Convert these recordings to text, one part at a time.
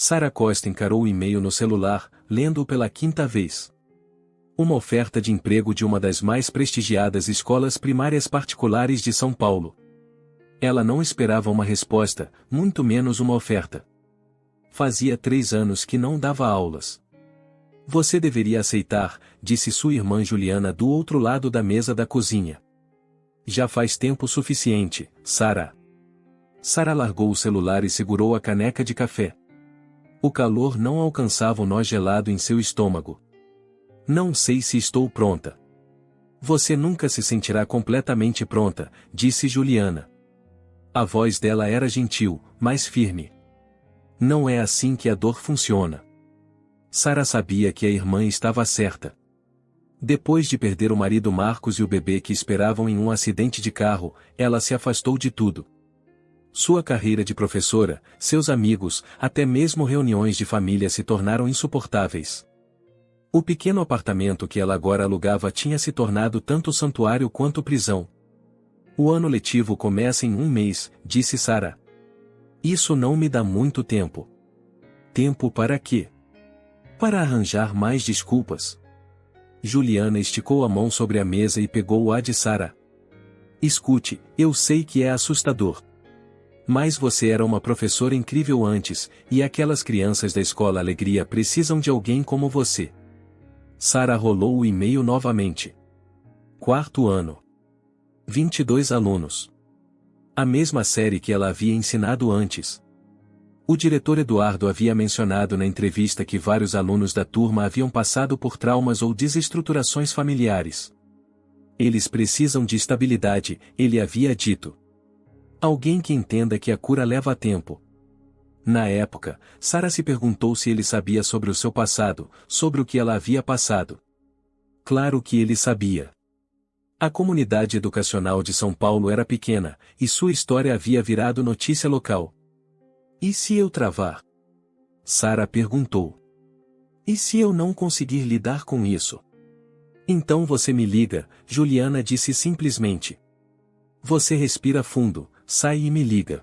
Sara Costa encarou o e-mail no celular, lendo-o pela quinta vez. Uma oferta de emprego de uma das mais prestigiadas escolas primárias particulares de São Paulo. Ela não esperava uma resposta, muito menos uma oferta. Fazia 3 anos que não dava aulas. Você deveria aceitar, disse sua irmã Juliana do outro lado da mesa da cozinha. Já faz tempo suficiente, Sara. Sara largou o celular e segurou a caneca de café. O calor não alcançava o nó gelado em seu estômago. Não sei se estou pronta. Você nunca se sentirá completamente pronta, disse Juliana. A voz dela era gentil, mas firme. Não é assim que a dor funciona. Sara sabia que a irmã estava certa. Depois de perder o marido Marcos e o bebê que esperavam em um acidente de carro, ela se afastou de tudo. Sua carreira de professora, seus amigos, até mesmo reuniões de família se tornaram insuportáveis. O pequeno apartamento que ela agora alugava tinha se tornado tanto santuário quanto prisão. O ano letivo começa em 1 mês, disse Sara. Isso não me dá muito tempo. Tempo para quê? Para arranjar mais desculpas. Juliana esticou a mão sobre a mesa e pegou a de Sara. Escute, eu sei que é assustador. Mas você era uma professora incrível antes, e aquelas crianças da escola Alegria precisam de alguém como você. Sara rolou o e-mail novamente. 4º ano. 22 alunos. A mesma série que ela havia ensinado antes. O diretor Eduardo havia mencionado na entrevista que vários alunos da turma haviam passado por traumas ou desestruturações familiares. Eles precisam de estabilidade, ele havia dito. Alguém que entenda que a cura leva tempo. Na época, Sara se perguntou se ele sabia sobre o seu passado, sobre o que ela havia passado. Claro que ele sabia. A comunidade educacional de São Paulo era pequena, e sua história havia virado notícia local. E se eu travar? Sara perguntou. E se eu não conseguir lidar com isso? Então você me liga, Juliana disse simplesmente. Você respira fundo, sai e me liga.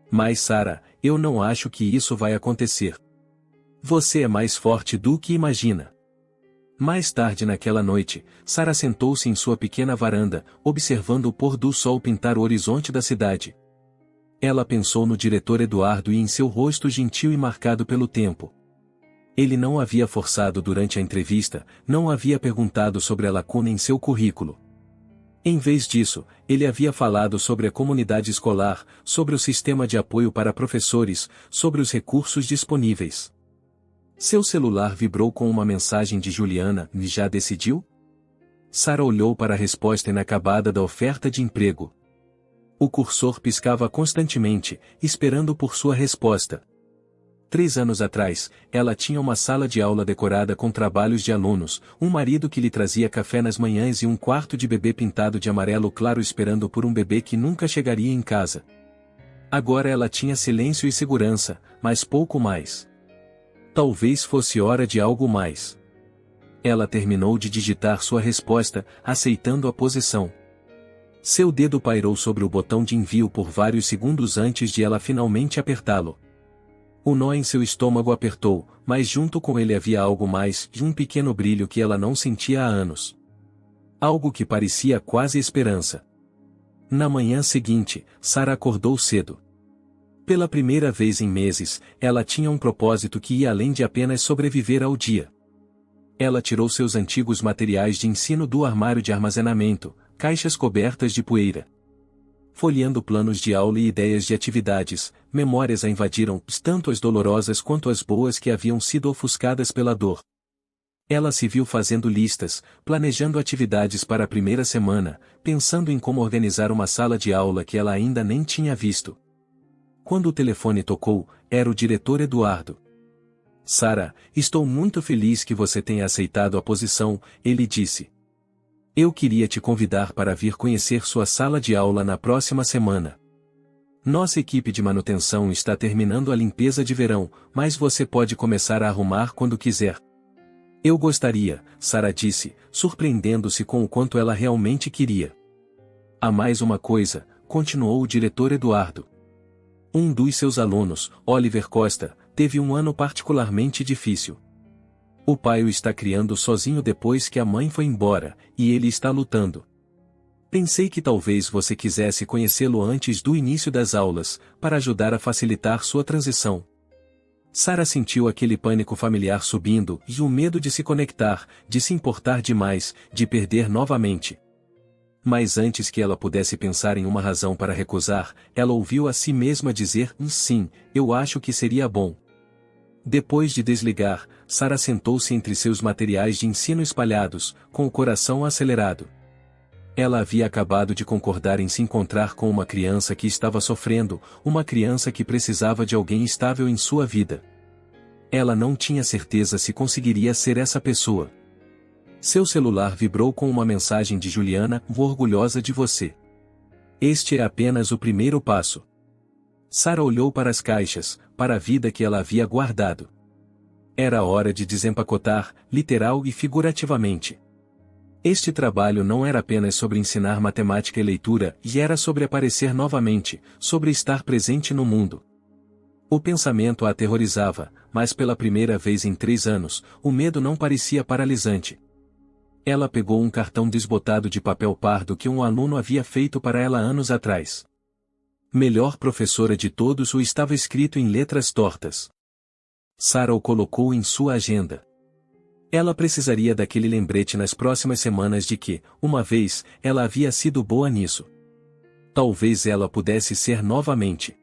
Mas Sara, eu não acho que isso vai acontecer. Você é mais forte do que imagina. Mais tarde naquela noite, Sara sentou-se em sua pequena varanda, observando o pôr do sol pintar o horizonte da cidade. Ela pensou no diretor Eduardo e em seu rosto gentil e marcado pelo tempo. Ele não havia forçado durante a entrevista, não havia perguntado sobre a lacuna em seu currículo. Em vez disso, ele havia falado sobre a comunidade escolar, sobre o sistema de apoio para professores, sobre os recursos disponíveis. Seu celular vibrou com uma mensagem de Juliana, já decidiu? Sara olhou para a resposta inacabada da oferta de emprego. O cursor piscava constantemente, esperando por sua resposta. 3 anos atrás, ela tinha uma sala de aula decorada com trabalhos de alunos, um marido que lhe trazia café nas manhãs e um quarto de bebê pintado de amarelo claro esperando por um bebê que nunca chegaria em casa. Agora ela tinha silêncio e segurança, mas pouco mais. Talvez fosse hora de algo mais. Ela terminou de digitar sua resposta, aceitando a posição. Seu dedo pairou sobre o botão de envio por vários segundos antes de ela finalmente apertá-lo. O nó em seu estômago apertou, mas junto com ele havia algo mais, um pequeno brilho que ela não sentia há anos. Algo que parecia quase esperança. Na manhã seguinte, Sara acordou cedo. Pela primeira vez em meses, ela tinha um propósito que ia além de apenas sobreviver ao dia. Ela tirou seus antigos materiais de ensino do armário de armazenamento, caixas cobertas de poeira. Folheando planos de aula e ideias de atividades, memórias a invadiram, tanto as dolorosas quanto as boas que haviam sido ofuscadas pela dor. Ela se viu fazendo listas, planejando atividades para a primeira semana, pensando em como organizar uma sala de aula que ela ainda nem tinha visto. Quando o telefone tocou, era o diretor Eduardo. Sara, estou muito feliz que você tenha aceitado a posição, ele disse. Eu queria te convidar para vir conhecer sua sala de aula na próxima semana. Nossa equipe de manutenção está terminando a limpeza de verão, mas você pode começar a arrumar quando quiser. Eu gostaria, Sara disse, surpreendendo-se com o quanto ela realmente queria. Há mais uma coisa, continuou o diretor Eduardo. Um dos seus alunos, Oliver Costa, teve um ano particularmente difícil. O pai o está criando sozinho depois que a mãe foi embora, e ele está lutando. Pensei que talvez você quisesse conhecê-lo antes do início das aulas, para ajudar a facilitar sua transição. Sarah sentiu aquele pânico familiar subindo e o medo de se conectar, de se importar demais, de perder novamente. Mas antes que ela pudesse pensar em uma razão para recusar, ela ouviu a si mesma dizer: sim, eu acho que seria bom. Depois de desligar, Sarah sentou-se entre seus materiais de ensino espalhados, com o coração acelerado. Ela havia acabado de concordar em se encontrar com uma criança que estava sofrendo, uma criança que precisava de alguém estável em sua vida. Ela não tinha certeza se conseguiria ser essa pessoa. Seu celular vibrou com uma mensagem de Juliana: "Vou orgulhosa de você. Este é apenas o primeiro passo." Sarah olhou para as caixas, para a vida que ela havia guardado. Era hora de desempacotar, literal e figurativamente. Este trabalho não era apenas sobre ensinar matemática e leitura, e era sobre aparecer novamente, sobre estar presente no mundo. O pensamento a aterrorizava, mas pela primeira vez em 3 anos, o medo não parecia paralisante. Ela pegou um cartão desbotado de papel pardo que um aluno havia feito para ela anos atrás. Melhor professora de todos o estava escrito em letras tortas. Sarah o colocou em sua agenda. Ela precisaria daquele lembrete nas próximas semanas de que, uma vez, ela havia sido boa nisso. Talvez ela pudesse ser novamente.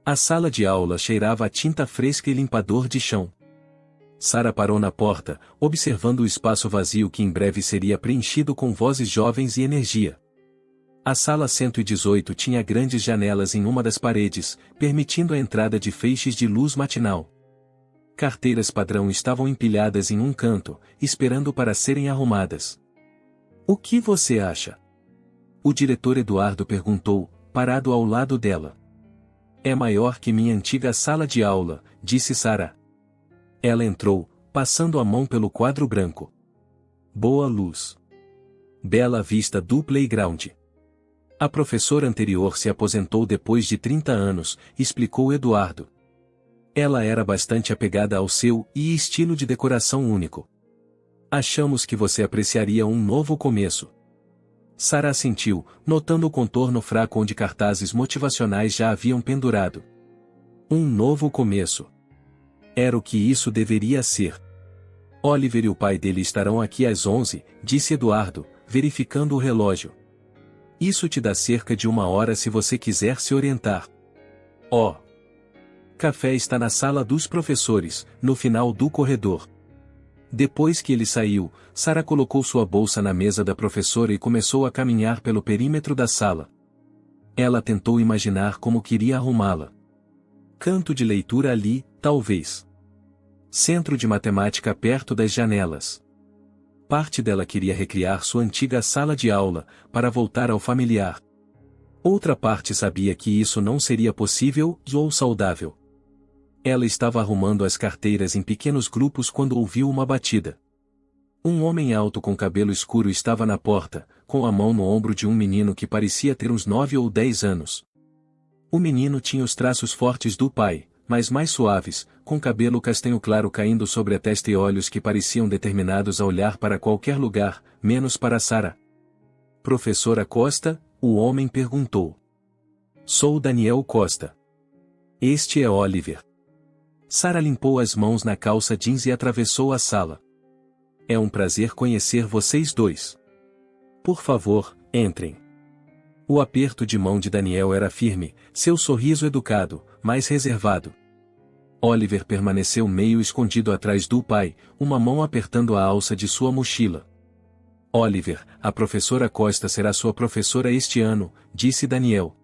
A sala de aula cheirava a tinta fresca e limpador de chão. Sarah parou na porta, observando o espaço vazio que em breve seria preenchido com vozes jovens e energia. A sala 118 tinha grandes janelas em uma das paredes, permitindo a entrada de feixes de luz matinal. Carteiras padrão estavam empilhadas em um canto, esperando para serem arrumadas. "O que você acha?" O diretor Eduardo perguntou, parado ao lado dela. "É maior que minha antiga sala de aula", disse Sarah. Ela entrou, passando a mão pelo quadro branco. "Boa luz. Bela vista do playground." "A professora anterior se aposentou depois de 30 anos, explicou Eduardo. Ela era bastante apegada ao seu estilo de decoração único. Achamos que você apreciaria um novo começo." Sarah assentiu, notando o contorno fraco onde cartazes motivacionais já haviam pendurado. Um novo começo. Era o que isso deveria ser. "Oliver e o pai dele estarão aqui às 11, disse Eduardo, verificando o relógio. "Isso te dá cerca de 1 hora se você quiser se orientar." "Oh. Café está na sala dos professores, no final do corredor." Depois que ele saiu, Sarah colocou sua bolsa na mesa da professora e começou a caminhar pelo perímetro da sala. Ela tentou imaginar como queria arrumá-la. Canto de leitura ali, talvez. Centro de matemática perto das janelas. Parte dela queria recriar sua antiga sala de aula, para voltar ao familiar. Outra parte sabia que isso não seria possível ou saudável. Ela estava arrumando as carteiras em pequenos grupos quando ouviu uma batida. Um homem alto com cabelo escuro estava na porta, com a mão no ombro de um menino que parecia ter uns 9 ou 10 anos. O menino tinha os traços fortes do pai, mas mais suaves, com cabelo castanho claro caindo sobre a testa e olhos que pareciam determinados a olhar para qualquer lugar, menos para Sarah. "Professora Costa?" o homem perguntou. "Sou Daniel Costa. Este é Oliver." Sarah limpou as mãos na calça jeans e atravessou a sala. "É um prazer conhecer vocês dois. Por favor, entrem." O aperto de mão de Daniel era firme, seu sorriso educado, mas reservado. Oliver permaneceu meio escondido atrás do pai, uma mão apertando a alça de sua mochila. "Oliver, a professora Costa será sua professora este ano", disse Daniel.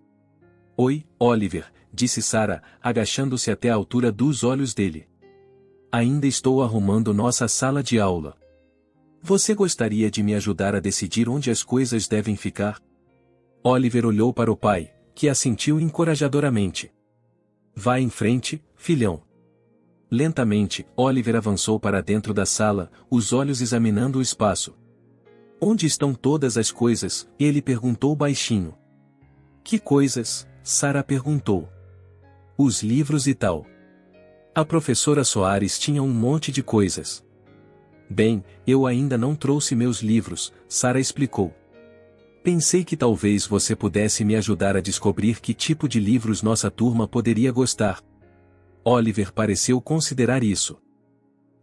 "Oi, Oliver", disse Sarah, agachando-se até a altura dos olhos dele. "Ainda estou arrumando nossa sala de aula. Você gostaria de me ajudar a decidir onde as coisas devem ficar?" Oliver olhou para o pai, que assentiu encorajadoramente. "Vá em frente, filhão." Lentamente, Oliver avançou para dentro da sala, os olhos examinando o espaço. "Onde estão todas as coisas?" ele perguntou baixinho. "Que coisas?" Sarah perguntou. "Os livros e tal." A professora Soares tinha um monte de coisas. Bem, eu ainda não trouxe meus livros, Sara explicou. Pensei que talvez você pudesse me ajudar a descobrir que tipo de livros nossa turma poderia gostar. Oliver pareceu considerar isso.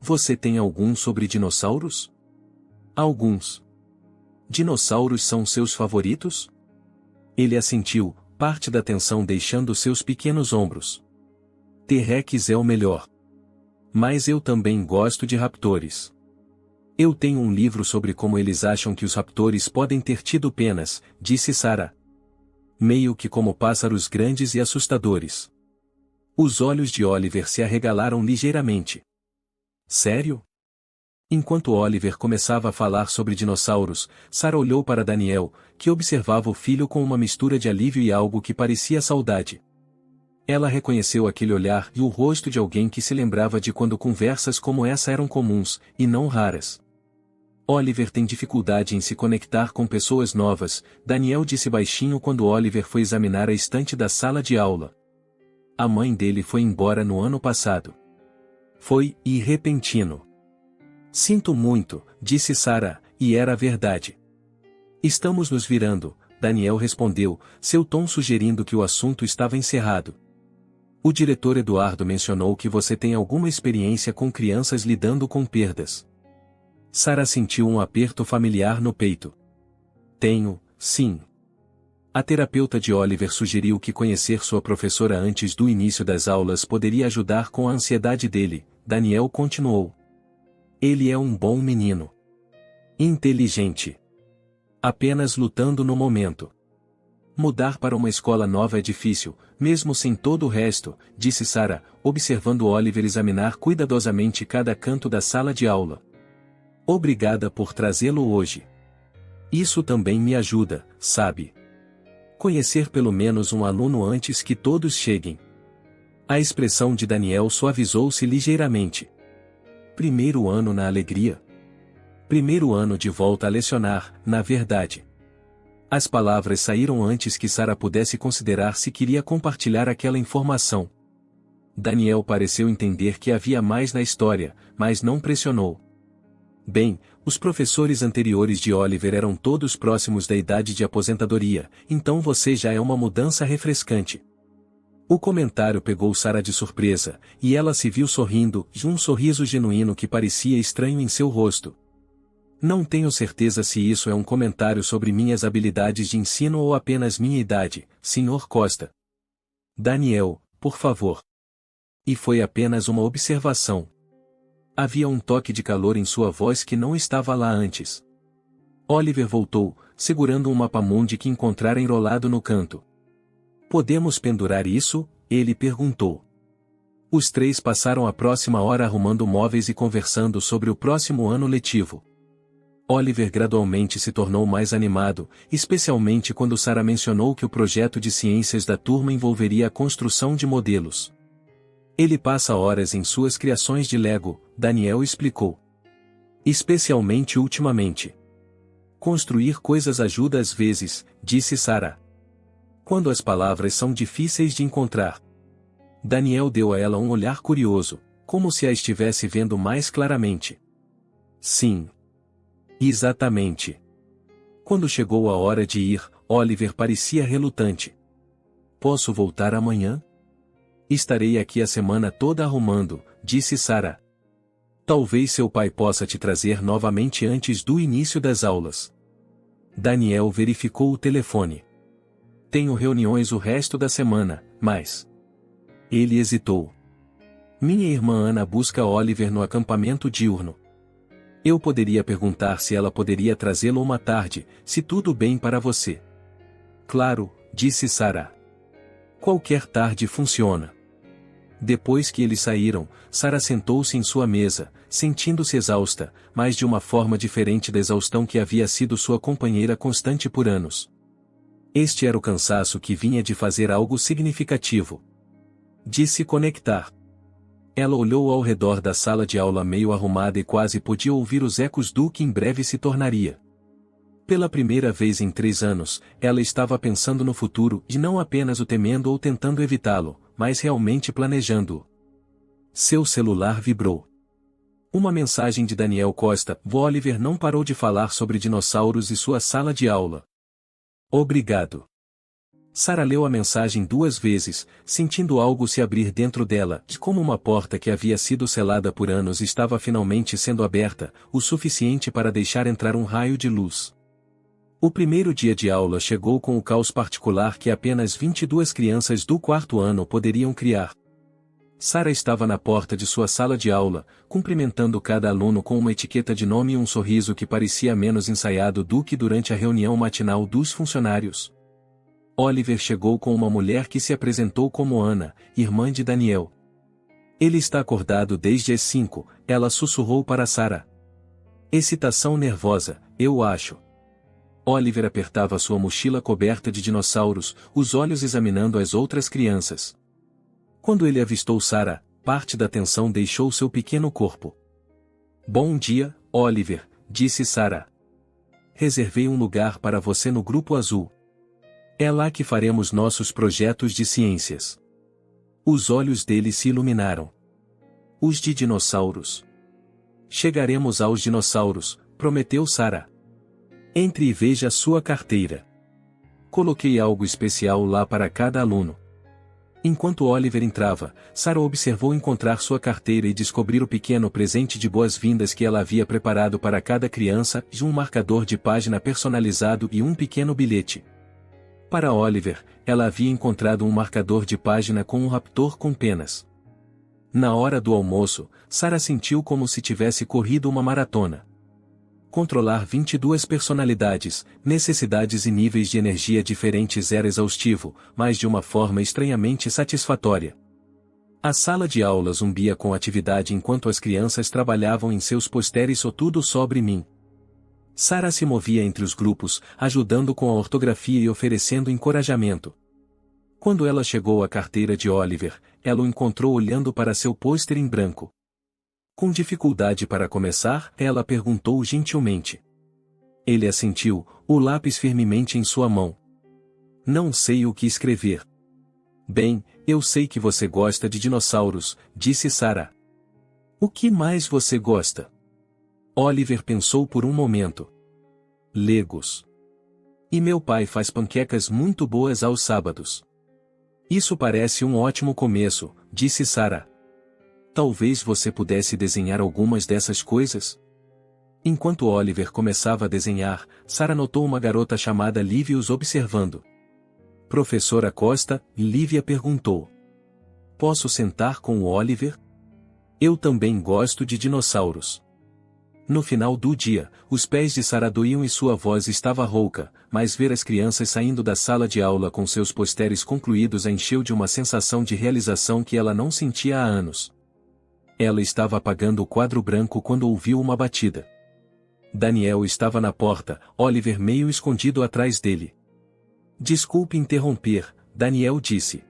Você tem algum sobre dinossauros? Alguns. Dinossauros são seus favoritos? Ele assentiu, parte da atenção deixando seus pequenos ombros. T-Rex é o melhor. Mas eu também gosto de raptores. Eu tenho um livro sobre como eles acham que os raptores podem ter tido penas, disse Sara. Meio que como pássaros grandes e assustadores. Os olhos de Oliver se arregalaram ligeiramente. Sério? Enquanto Oliver começava a falar sobre dinossauros, Sara olhou para Daniel, que observava o filho com uma mistura de alívio e algo que parecia saudade. Ela reconheceu aquele olhar e o rosto de alguém que se lembrava de quando conversas como essa eram comuns, e não raras. Oliver tem dificuldade em se conectar com pessoas novas, Daniel disse baixinho quando Oliver foi examinar a estante da sala de aula. A mãe dele foi embora no ano passado. Foi, e repentino. Sinto muito, disse Sara, e era verdade. Estamos nos virando, Daniel respondeu, seu tom sugerindo que o assunto estava encerrado. O diretor Eduardo mencionou que você tem alguma experiência com crianças lidando com perdas. Sara sentiu um aperto familiar no peito. Tenho, sim. A terapeuta de Oliver sugeriu que conhecer sua professora antes do início das aulas poderia ajudar com a ansiedade dele, Daniel continuou. Ele é um bom menino. Inteligente. Apenas lutando no momento. Mudar para uma escola nova é difícil, mesmo sem todo o resto, disse Sara, observando Oliver examinar cuidadosamente cada canto da sala de aula. Obrigada por trazê-lo hoje. Isso também me ajuda, sabe? Conhecer pelo menos um aluno antes que todos cheguem. A expressão de Daniel suavizou-se ligeiramente. Primeiro ano na alegria. Primeiro ano de volta a lecionar, na verdade. As palavras saíram antes que Sara pudesse considerar se queria compartilhar aquela informação. Daniel pareceu entender que havia mais na história, mas não pressionou. Bem, os professores anteriores de Oliver eram todos próximos da idade de aposentadoria, então você já é uma mudança refrescante. O comentário pegou Sara de surpresa, e ela se viu sorrindo, de um sorriso genuíno que parecia estranho em seu rosto. Não tenho certeza se isso é um comentário sobre minhas habilidades de ensino ou apenas minha idade, Sr. Costa. Daniel, por favor. E foi apenas uma observação. Havia um toque de calor em sua voz que não estava lá antes. Oliver voltou, segurando um mapamundi que encontrara enrolado no canto. Podemos pendurar isso? Ele perguntou. Os três passaram a próxima hora arrumando móveis e conversando sobre o próximo ano letivo. Oliver gradualmente se tornou mais animado, especialmente quando Sara mencionou que o projeto de ciências da turma envolveria a construção de modelos. Ele passa horas em suas criações de Lego, Daniel explicou. Especialmente ultimamente. Construir coisas ajuda às vezes, disse Sara. Quando as palavras são difíceis de encontrar. Daniel deu a ela um olhar curioso, como se a estivesse vendo mais claramente. Sim. Exatamente. Quando chegou a hora de ir, Oliver parecia relutante. Posso voltar amanhã? Estarei aqui a semana toda arrumando, disse Sara. Talvez seu pai possa te trazer novamente antes do início das aulas. Daniel verificou o telefone. Tenho reuniões o resto da semana, mas... Ele hesitou. Minha irmã Ana busca Oliver no acampamento diurno. Eu poderia perguntar se ela poderia trazê-lo uma tarde, se tudo bem para você. Claro, disse Sara. Qualquer tarde funciona. Depois que eles saíram, Sara sentou-se em sua mesa, sentindo-se exausta, mas de uma forma diferente da exaustão que havia sido sua companheira constante por anos. Este era o cansaço que vinha de fazer algo significativo. De se conectar. Ela olhou ao redor da sala de aula meio arrumada e quase podia ouvir os ecos do que em breve se tornaria. Pela primeira vez em 3 anos, ela estava pensando no futuro e não apenas o temendo ou tentando evitá-lo, mas realmente planejando-o. Seu celular vibrou. Uma mensagem de Daniel Costa. Oliver não parou de falar sobre dinossauros e sua sala de aula. Obrigado. Sara leu a mensagem 2 vezes, sentindo algo se abrir dentro dela, como uma porta que havia sido selada por anos estava finalmente sendo aberta, o suficiente para deixar entrar um raio de luz. O primeiro dia de aula chegou com o caos particular que apenas 22 crianças do 4º ano poderiam criar. Sara estava na porta de sua sala de aula, cumprimentando cada aluno com uma etiqueta de nome e um sorriso que parecia menos ensaiado do que durante a reunião matinal dos funcionários. Oliver chegou com uma mulher que se apresentou como Ana, irmã de Daniel. Ele está acordado desde as 5, ela sussurrou para Sara. Excitação nervosa, eu acho. Oliver apertava sua mochila coberta de dinossauros, os olhos examinando as outras crianças. Quando ele avistou Sara, parte da tensão deixou seu pequeno corpo. Bom dia, Oliver, disse Sara. Reservei um lugar para você no grupo azul. É lá que faremos nossos projetos de ciências. Os olhos dele se iluminaram. Os de dinossauros. Chegaremos aos dinossauros, prometeu Sara. Entre e veja sua carteira. Coloquei algo especial lá para cada aluno. Enquanto Oliver entrava, Sara observou encontrar sua carteira e descobrir o pequeno presente de boas-vindas que ela havia preparado para cada criança, um marcador de página personalizado e um pequeno bilhete. Para Oliver, ela havia encontrado um marcador de página com um raptor com penas. Na hora do almoço, Sara sentiu como se tivesse corrido uma maratona. Controlar 22 personalidades, necessidades e níveis de energia diferentes era exaustivo, mas de uma forma estranhamente satisfatória. A sala de aula zumbia com atividade enquanto as crianças trabalhavam em seus pôsteres ou tudo sobre mim. Sara se movia entre os grupos, ajudando com a ortografia e oferecendo encorajamento. Quando ela chegou à carteira de Oliver, ela o encontrou olhando para seu pôster em branco. Com dificuldade para começar, ela perguntou gentilmente. Ele assentiu, o lápis firmemente em sua mão. Não sei o que escrever. Bem, eu sei que você gosta de dinossauros, disse Sara. O que mais você gosta? Oliver pensou por um momento. Legos. E meu pai faz panquecas muito boas aos sábados. Isso parece um ótimo começo, disse Sara. Talvez você pudesse desenhar algumas dessas coisas? Enquanto Oliver começava a desenhar, Sara notou uma garota chamada Lívia os observando. Professora Costa, Lívia perguntou. Posso sentar com o Oliver? Eu também gosto de dinossauros. No final do dia, os pés de Sara doíam e sua voz estava rouca, mas ver as crianças saindo da sala de aula com seus posteres concluídos a encheu de uma sensação de realização que ela não sentia há anos. Ela estava apagando o quadro branco quando ouviu uma batida. Daniel estava na porta, Oliver meio escondido atrás dele. Desculpe interromper, Daniel disse.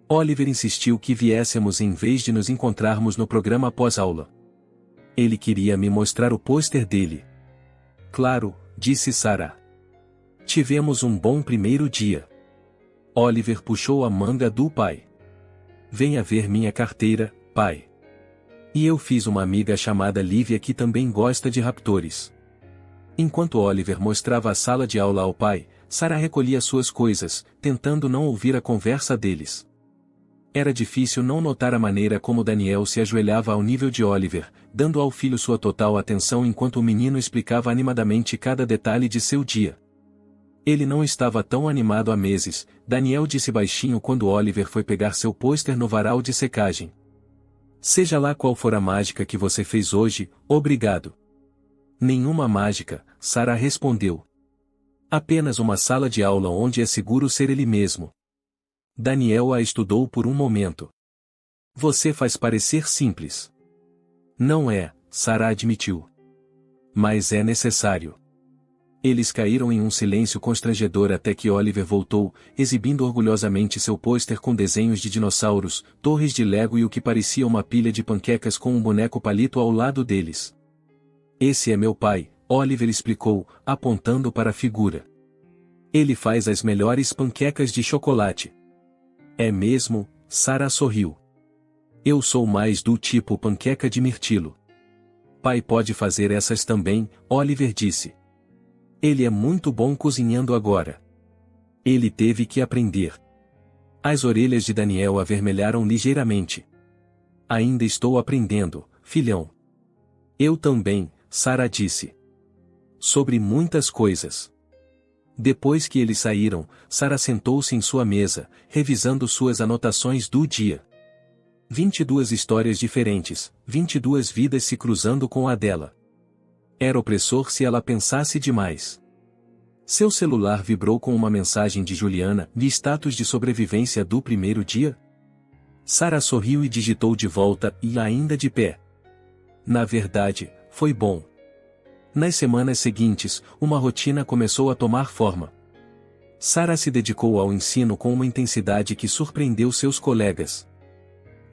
Oliver insistiu que viéssemos em vez de nos encontrarmos no programa pós-aula. Ele queria me mostrar o pôster dele. Claro, disse Sara. Tivemos um bom primeiro dia. Oliver puxou a manga do pai. Venha ver minha carteira, pai. E eu fiz uma amiga chamada Lívia que também gosta de raptores. Enquanto Oliver mostrava a sala de aula ao pai, Sara recolhia suas coisas, tentando não ouvir a conversa deles. Era difícil não notar a maneira como Daniel se ajoelhava ao nível de Oliver, dando ao filho sua total atenção enquanto o menino explicava animadamente cada detalhe de seu dia. Ele não estava tão animado há meses, Daniel disse baixinho quando Oliver foi pegar seu pôster no varal de secagem. Seja lá qual for a mágica que você fez hoje, obrigado. Nenhuma mágica, Sara respondeu. Apenas uma sala de aula onde é seguro ser ele mesmo. Daniel a estudou por um momento. Você faz parecer simples. Não é, Sara admitiu. Mas é necessário. Eles caíram em um silêncio constrangedor até que Oliver voltou, exibindo orgulhosamente seu pôster com desenhos de dinossauros, torres de Lego e o que parecia uma pilha de panquecas com um boneco palito ao lado deles. Esse é meu pai, Oliver explicou, apontando para a figura. Ele faz as melhores panquecas de chocolate. É mesmo, Sara sorriu. Eu sou mais do tipo panqueca de mirtilo. Pai pode fazer essas também, Oliver disse. Ele é muito bom cozinhando agora. Ele teve que aprender. As orelhas de Daniel avermelharam ligeiramente. Ainda estou aprendendo, filhão. Eu também, Sarah disse. Sobre muitas coisas. Depois que eles saíram, Sarah sentou-se em sua mesa, revisando suas anotações do dia. 22 histórias diferentes, 22 vidas se cruzando com a dela. Era opressor se ela pensasse demais. Seu celular vibrou com uma mensagem de Juliana, de status de sobrevivência do primeiro dia. Sarah sorriu e digitou de volta, e ainda de pé. Na verdade, foi bom. Nas semanas seguintes, uma rotina começou a tomar forma. Sarah se dedicou ao ensino com uma intensidade que surpreendeu seus colegas.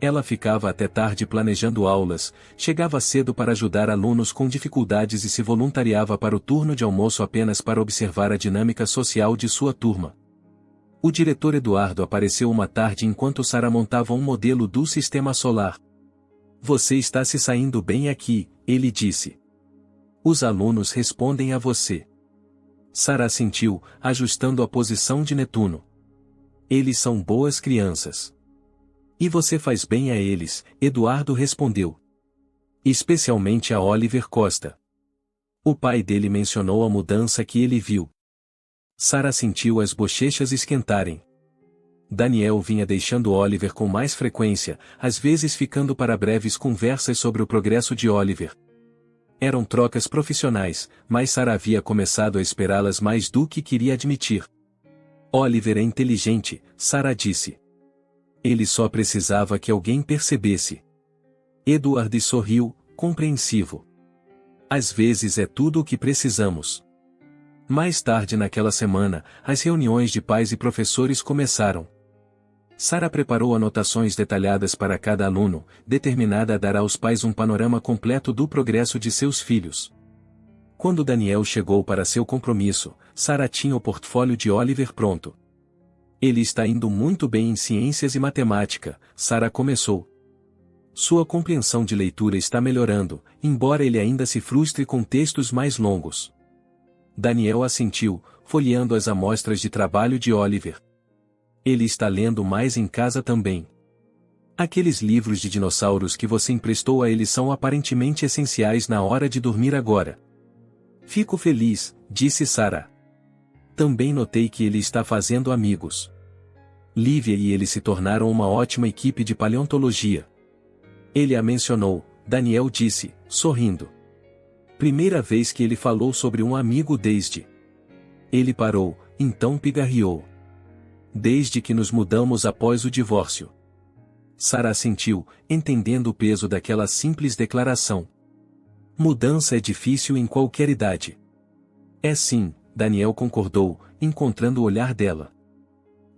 Ela ficava até tarde planejando aulas, chegava cedo para ajudar alunos com dificuldades e se voluntariava para o turno de almoço apenas para observar a dinâmica social de sua turma. O diretor Eduardo apareceu uma tarde enquanto Sarah montava um modelo do sistema solar. Você está se saindo bem aqui, ele disse. Os alunos respondem a você. Sarah assentiu, ajustando a posição de Netuno. Eles são boas crianças. E você faz bem a eles, Eduardo respondeu. Especialmente a Oliver Costa. O pai dele mencionou a mudança que ele viu. Sarah sentiu as bochechas esquentarem. Daniel vinha deixando Oliver com mais frequência, às vezes ficando para breves conversas sobre o progresso de Oliver. Eram trocas profissionais, mas Sarah havia começado a esperá-las mais do que queria admitir. Oliver é inteligente, Sarah disse. Ele só precisava que alguém percebesse. Edward sorriu, compreensivo. Às vezes é tudo o que precisamos. Mais tarde naquela semana, as reuniões de pais e professores começaram. Sarah preparou anotações detalhadas para cada aluno, determinada a dar aos pais um panorama completo do progresso de seus filhos. Quando Daniel chegou para seu compromisso, Sarah tinha o portfólio de Oliver pronto. Ele está indo muito bem em ciências e matemática, Sarah começou. Sua compreensão de leitura está melhorando, embora ele ainda se frustre com textos mais longos. Daniel assentiu, folheando as amostras de trabalho de Oliver. Ele está lendo mais em casa também. Aqueles livros de dinossauros que você emprestou a ele são aparentemente essenciais na hora de dormir agora. Fico feliz, disse Sarah. Também notei que ele está fazendo amigos. Lívia e ele se tornaram uma ótima equipe de paleontologia. Ele a mencionou, Daniel disse, sorrindo. Primeira vez que ele falou sobre um amigo desde. Ele parou, então pigarreou. Desde que nos mudamos após o divórcio. Sarah sentiu, entendendo o peso daquela simples declaração. Mudança é difícil em qualquer idade. É sim, Daniel concordou, encontrando o olhar dela.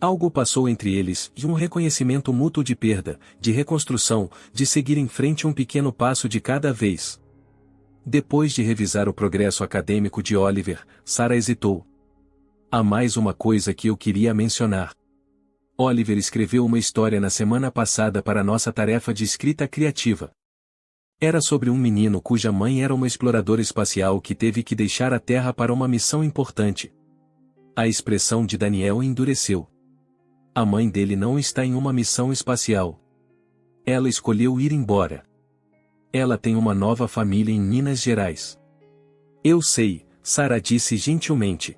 Algo passou entre eles, e um reconhecimento mútuo de perda, de reconstrução, de seguir em frente um pequeno passo de cada vez. Depois de revisar o progresso acadêmico de Oliver, Sarah hesitou. Há mais uma coisa que eu queria mencionar. Oliver escreveu uma história na semana passada para nossa tarefa de escrita criativa. Era sobre um menino cuja mãe era uma exploradora espacial que teve que deixar a Terra para uma missão importante. A expressão de Daniel endureceu. A mãe dele não está em uma missão espacial. Ela escolheu ir embora. Ela tem uma nova família em Minas Gerais. Eu sei, Sarah disse gentilmente.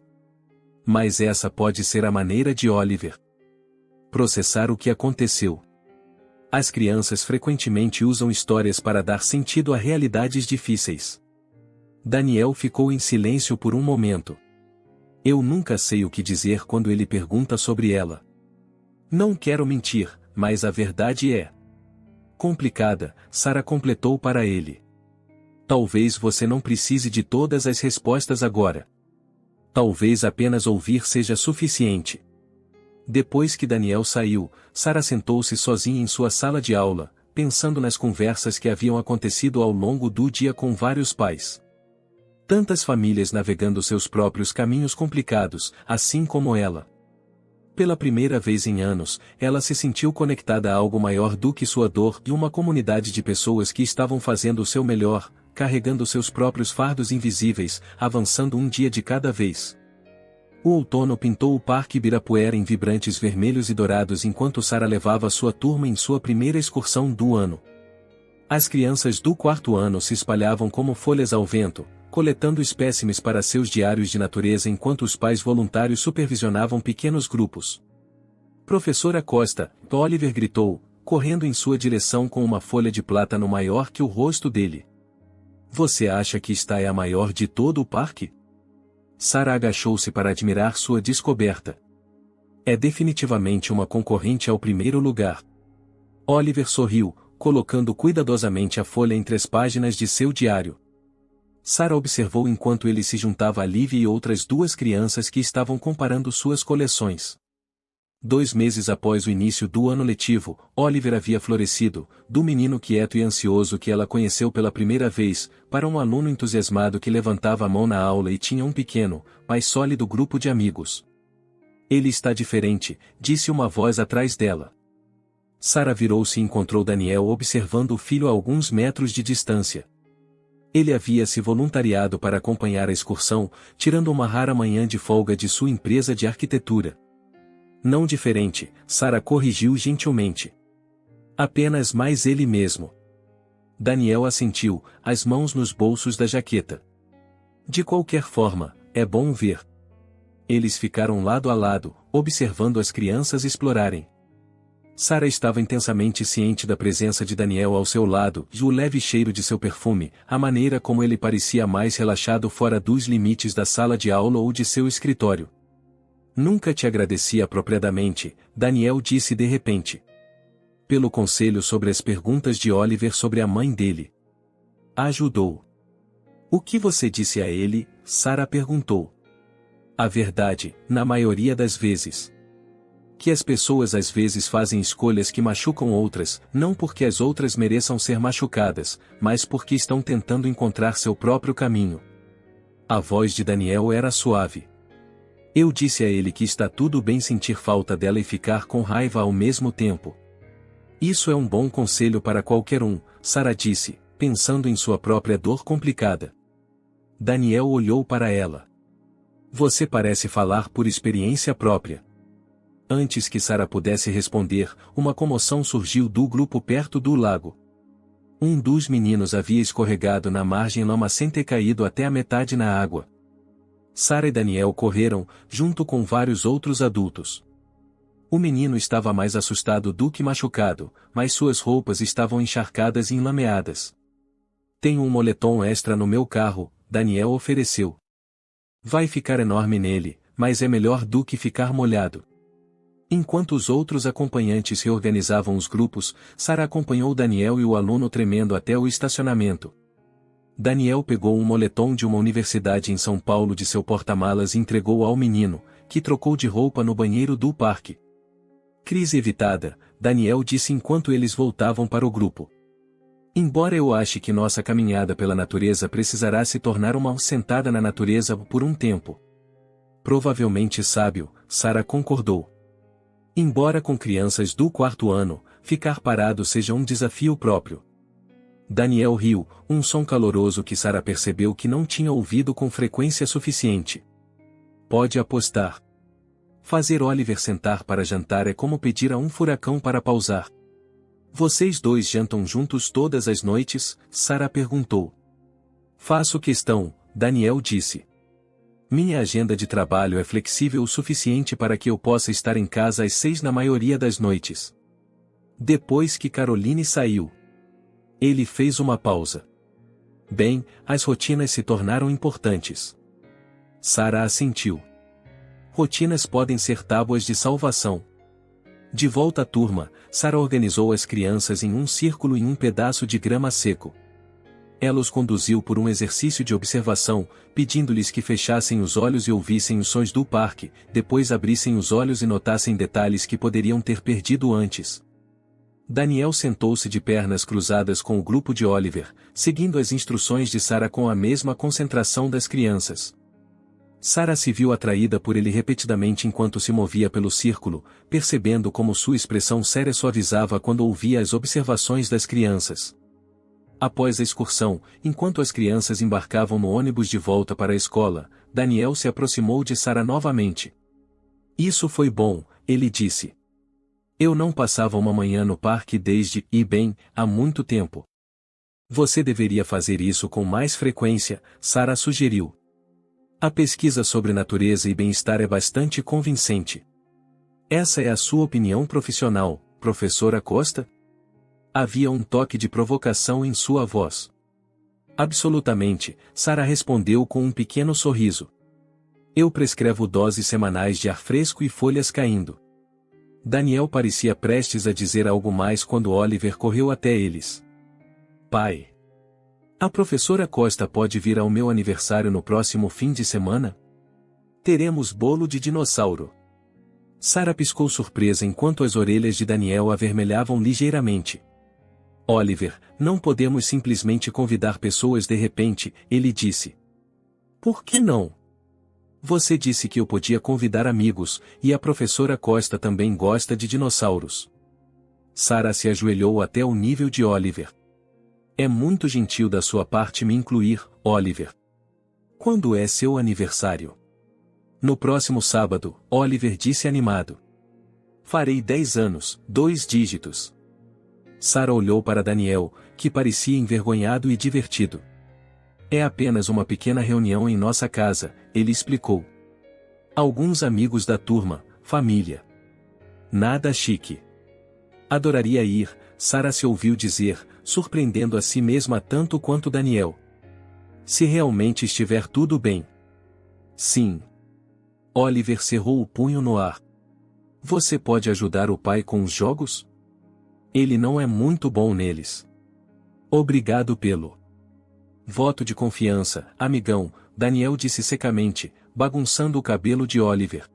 Mas essa pode ser a maneira de Oliver processar o que aconteceu. As crianças frequentemente usam histórias para dar sentido a realidades difíceis. Daniel ficou em silêncio por um momento. Eu nunca sei o que dizer quando ele pergunta sobre ela. Não quero mentir, mas a verdade é complicada, Sarah completou para ele. Talvez você não precise de todas as respostas agora. Talvez apenas ouvir seja suficiente. Depois que Daniel saiu, Sarah sentou-se sozinha em sua sala de aula, pensando nas conversas que haviam acontecido ao longo do dia com vários pais. Tantas famílias navegando seus próprios caminhos complicados, assim como ela. Pela primeira vez em anos, ela se sentiu conectada a algo maior do que sua dor e uma comunidade de pessoas que estavam fazendo o seu melhor, carregando seus próprios fardos invisíveis, avançando um dia de cada vez. O outono pintou o Parque Ibirapuera em vibrantes vermelhos e dourados enquanto Sara levava sua turma em sua primeira excursão do ano. As crianças do quarto ano se espalhavam como folhas ao vento, coletando espécimes para seus diários de natureza enquanto os pais voluntários supervisionavam pequenos grupos. Professora Costa, Oliver gritou, correndo em sua direção com uma folha de plátano maior que o rosto dele. Você acha que esta é a maior de todo o parque? Sara agachou-se para admirar sua descoberta. É definitivamente uma concorrente ao primeiro lugar. Oliver sorriu, colocando cuidadosamente a folha entre as páginas de seu diário. Sara observou enquanto ele se juntava a Livy e outras duas crianças que estavam comparando suas coleções. 2 meses após o início do ano letivo, Oliver havia florescido, do menino quieto e ansioso que ela conheceu pela primeira vez, para um aluno entusiasmado que levantava a mão na aula e tinha um pequeno, mas sólido grupo de amigos. Ele está diferente, disse uma voz atrás dela. Sara virou-se e encontrou Daniel observando o filho a alguns metros de distância. Ele havia se voluntariado para acompanhar a excursão, tirando uma rara manhã de folga de sua empresa de arquitetura. Não diferente, Sara corrigiu gentilmente. Apenas mais ele mesmo. Daniel assentiu, as mãos nos bolsos da jaqueta. De qualquer forma, é bom ver. Eles ficaram lado a lado, observando as crianças explorarem. Sara estava intensamente ciente da presença de Daniel ao seu lado e o leve cheiro de seu perfume, a maneira como ele parecia mais relaxado fora dos limites da sala de aula ou de seu escritório. Nunca te agradeci apropriadamente, Daniel disse de repente. Pelo conselho sobre as perguntas de Oliver sobre a mãe dele. Ajudou. O que você disse a ele? Sara perguntou. A verdade, na maioria das vezes. Que as pessoas às vezes fazem escolhas que machucam outras, não porque as outras mereçam ser machucadas, mas porque estão tentando encontrar seu próprio caminho. A voz de Daniel era suave. Eu disse a ele que está tudo bem sentir falta dela e ficar com raiva ao mesmo tempo. Isso é um bom conselho para qualquer um, Sara disse, pensando em sua própria dor complicada. Daniel olhou para ela. Você parece falar por experiência própria. Antes que Sara pudesse responder, uma comoção surgiu do grupo perto do lago. Um dos meninos havia escorregado na margem lamacenta e caído até a metade na água. Sara e Daniel correram, junto com vários outros adultos. O menino estava mais assustado do que machucado, mas suas roupas estavam encharcadas e enlameadas. Tenho um moletom extra no meu carro, Daniel ofereceu. Vai ficar enorme nele, mas é melhor do que ficar molhado. Enquanto os outros acompanhantes reorganizavam os grupos, Sara acompanhou Daniel e o aluno tremendo até o estacionamento. Daniel pegou um moletom de uma universidade em São Paulo de seu porta-malas e entregou ao menino, que trocou de roupa no banheiro do parque. Crise evitada, Daniel disse enquanto eles voltavam para o grupo. Embora eu ache que nossa caminhada pela natureza precisará se tornar uma sentada na natureza por um tempo. Provavelmente sábio, Sara concordou. Embora com crianças do quarto ano, ficar parado seja um desafio próprio. Daniel riu, um som caloroso que Sara percebeu que não tinha ouvido com frequência suficiente. Pode apostar. Fazer Oliver sentar para jantar é como pedir a um furacão para pausar. Vocês dois jantam juntos todas as noites? Sara perguntou. Faço questão, Daniel disse. Minha agenda de trabalho é flexível o suficiente para que eu possa estar em casa às 6 na maioria das noites. Depois que Caroline saiu. Ele fez uma pausa. Bem, as rotinas se tornaram importantes. Sara assentiu. Rotinas podem ser tábuas de salvação. De volta à turma, Sara organizou as crianças em um círculo em um pedaço de grama seco. Ela os conduziu por um exercício de observação, pedindo-lhes que fechassem os olhos e ouvissem os sons do parque, depois abrissem os olhos e notassem detalhes que poderiam ter perdido antes. Daniel sentou-se de pernas cruzadas com o grupo de Oliver, seguindo as instruções de Sara com a mesma concentração das crianças. Sarah se viu atraída por ele repetidamente enquanto se movia pelo círculo, percebendo como sua expressão séria suavizava quando ouvia as observações das crianças. Após a excursão, enquanto as crianças embarcavam no ônibus de volta para a escola, Daniel se aproximou de Sarah novamente. Isso foi bom, ele disse. Eu não passava uma manhã no parque desde, há muito tempo. Você deveria fazer isso com mais frequência, Sarah sugeriu. A pesquisa sobre natureza e bem-estar é bastante convincente. Essa é a sua opinião profissional, professora Costa? Havia um toque de provocação em sua voz. Absolutamente, Sarah respondeu com um pequeno sorriso. Eu prescrevo doses semanais de ar fresco e folhas caindo. Daniel parecia prestes a dizer algo mais quando Oliver correu até eles. Pai! A professora Costa pode vir ao meu aniversário no próximo fim de semana? Teremos bolo de dinossauro. Sarah piscou surpresa enquanto as orelhas de Daniel avermelhavam ligeiramente. Oliver, não podemos simplesmente convidar pessoas de repente, ele disse. Por que não? Você disse que eu podia convidar amigos, e a professora Costa também gosta de dinossauros. Sarah se ajoelhou até o nível de Oliver. É muito gentil da sua parte me incluir, Oliver. Quando é seu aniversário? No próximo sábado, Oliver disse animado. Farei 10 anos, 2 dígitos. Sarah olhou para Daniel, que parecia envergonhado e divertido. É apenas uma pequena reunião em nossa casa, ele explicou. Alguns amigos da turma, família. Nada chique. Adoraria ir, Sarah se ouviu dizer, surpreendendo a si mesma tanto quanto Daniel. Se realmente estiver tudo bem. Sim. Oliver cerrou o punho no ar. Você pode ajudar o pai com os jogos? Ele não é muito bom neles. Obrigado pelo voto de confiança, amigão, Daniel disse secamente, bagunçando o cabelo de Oliver.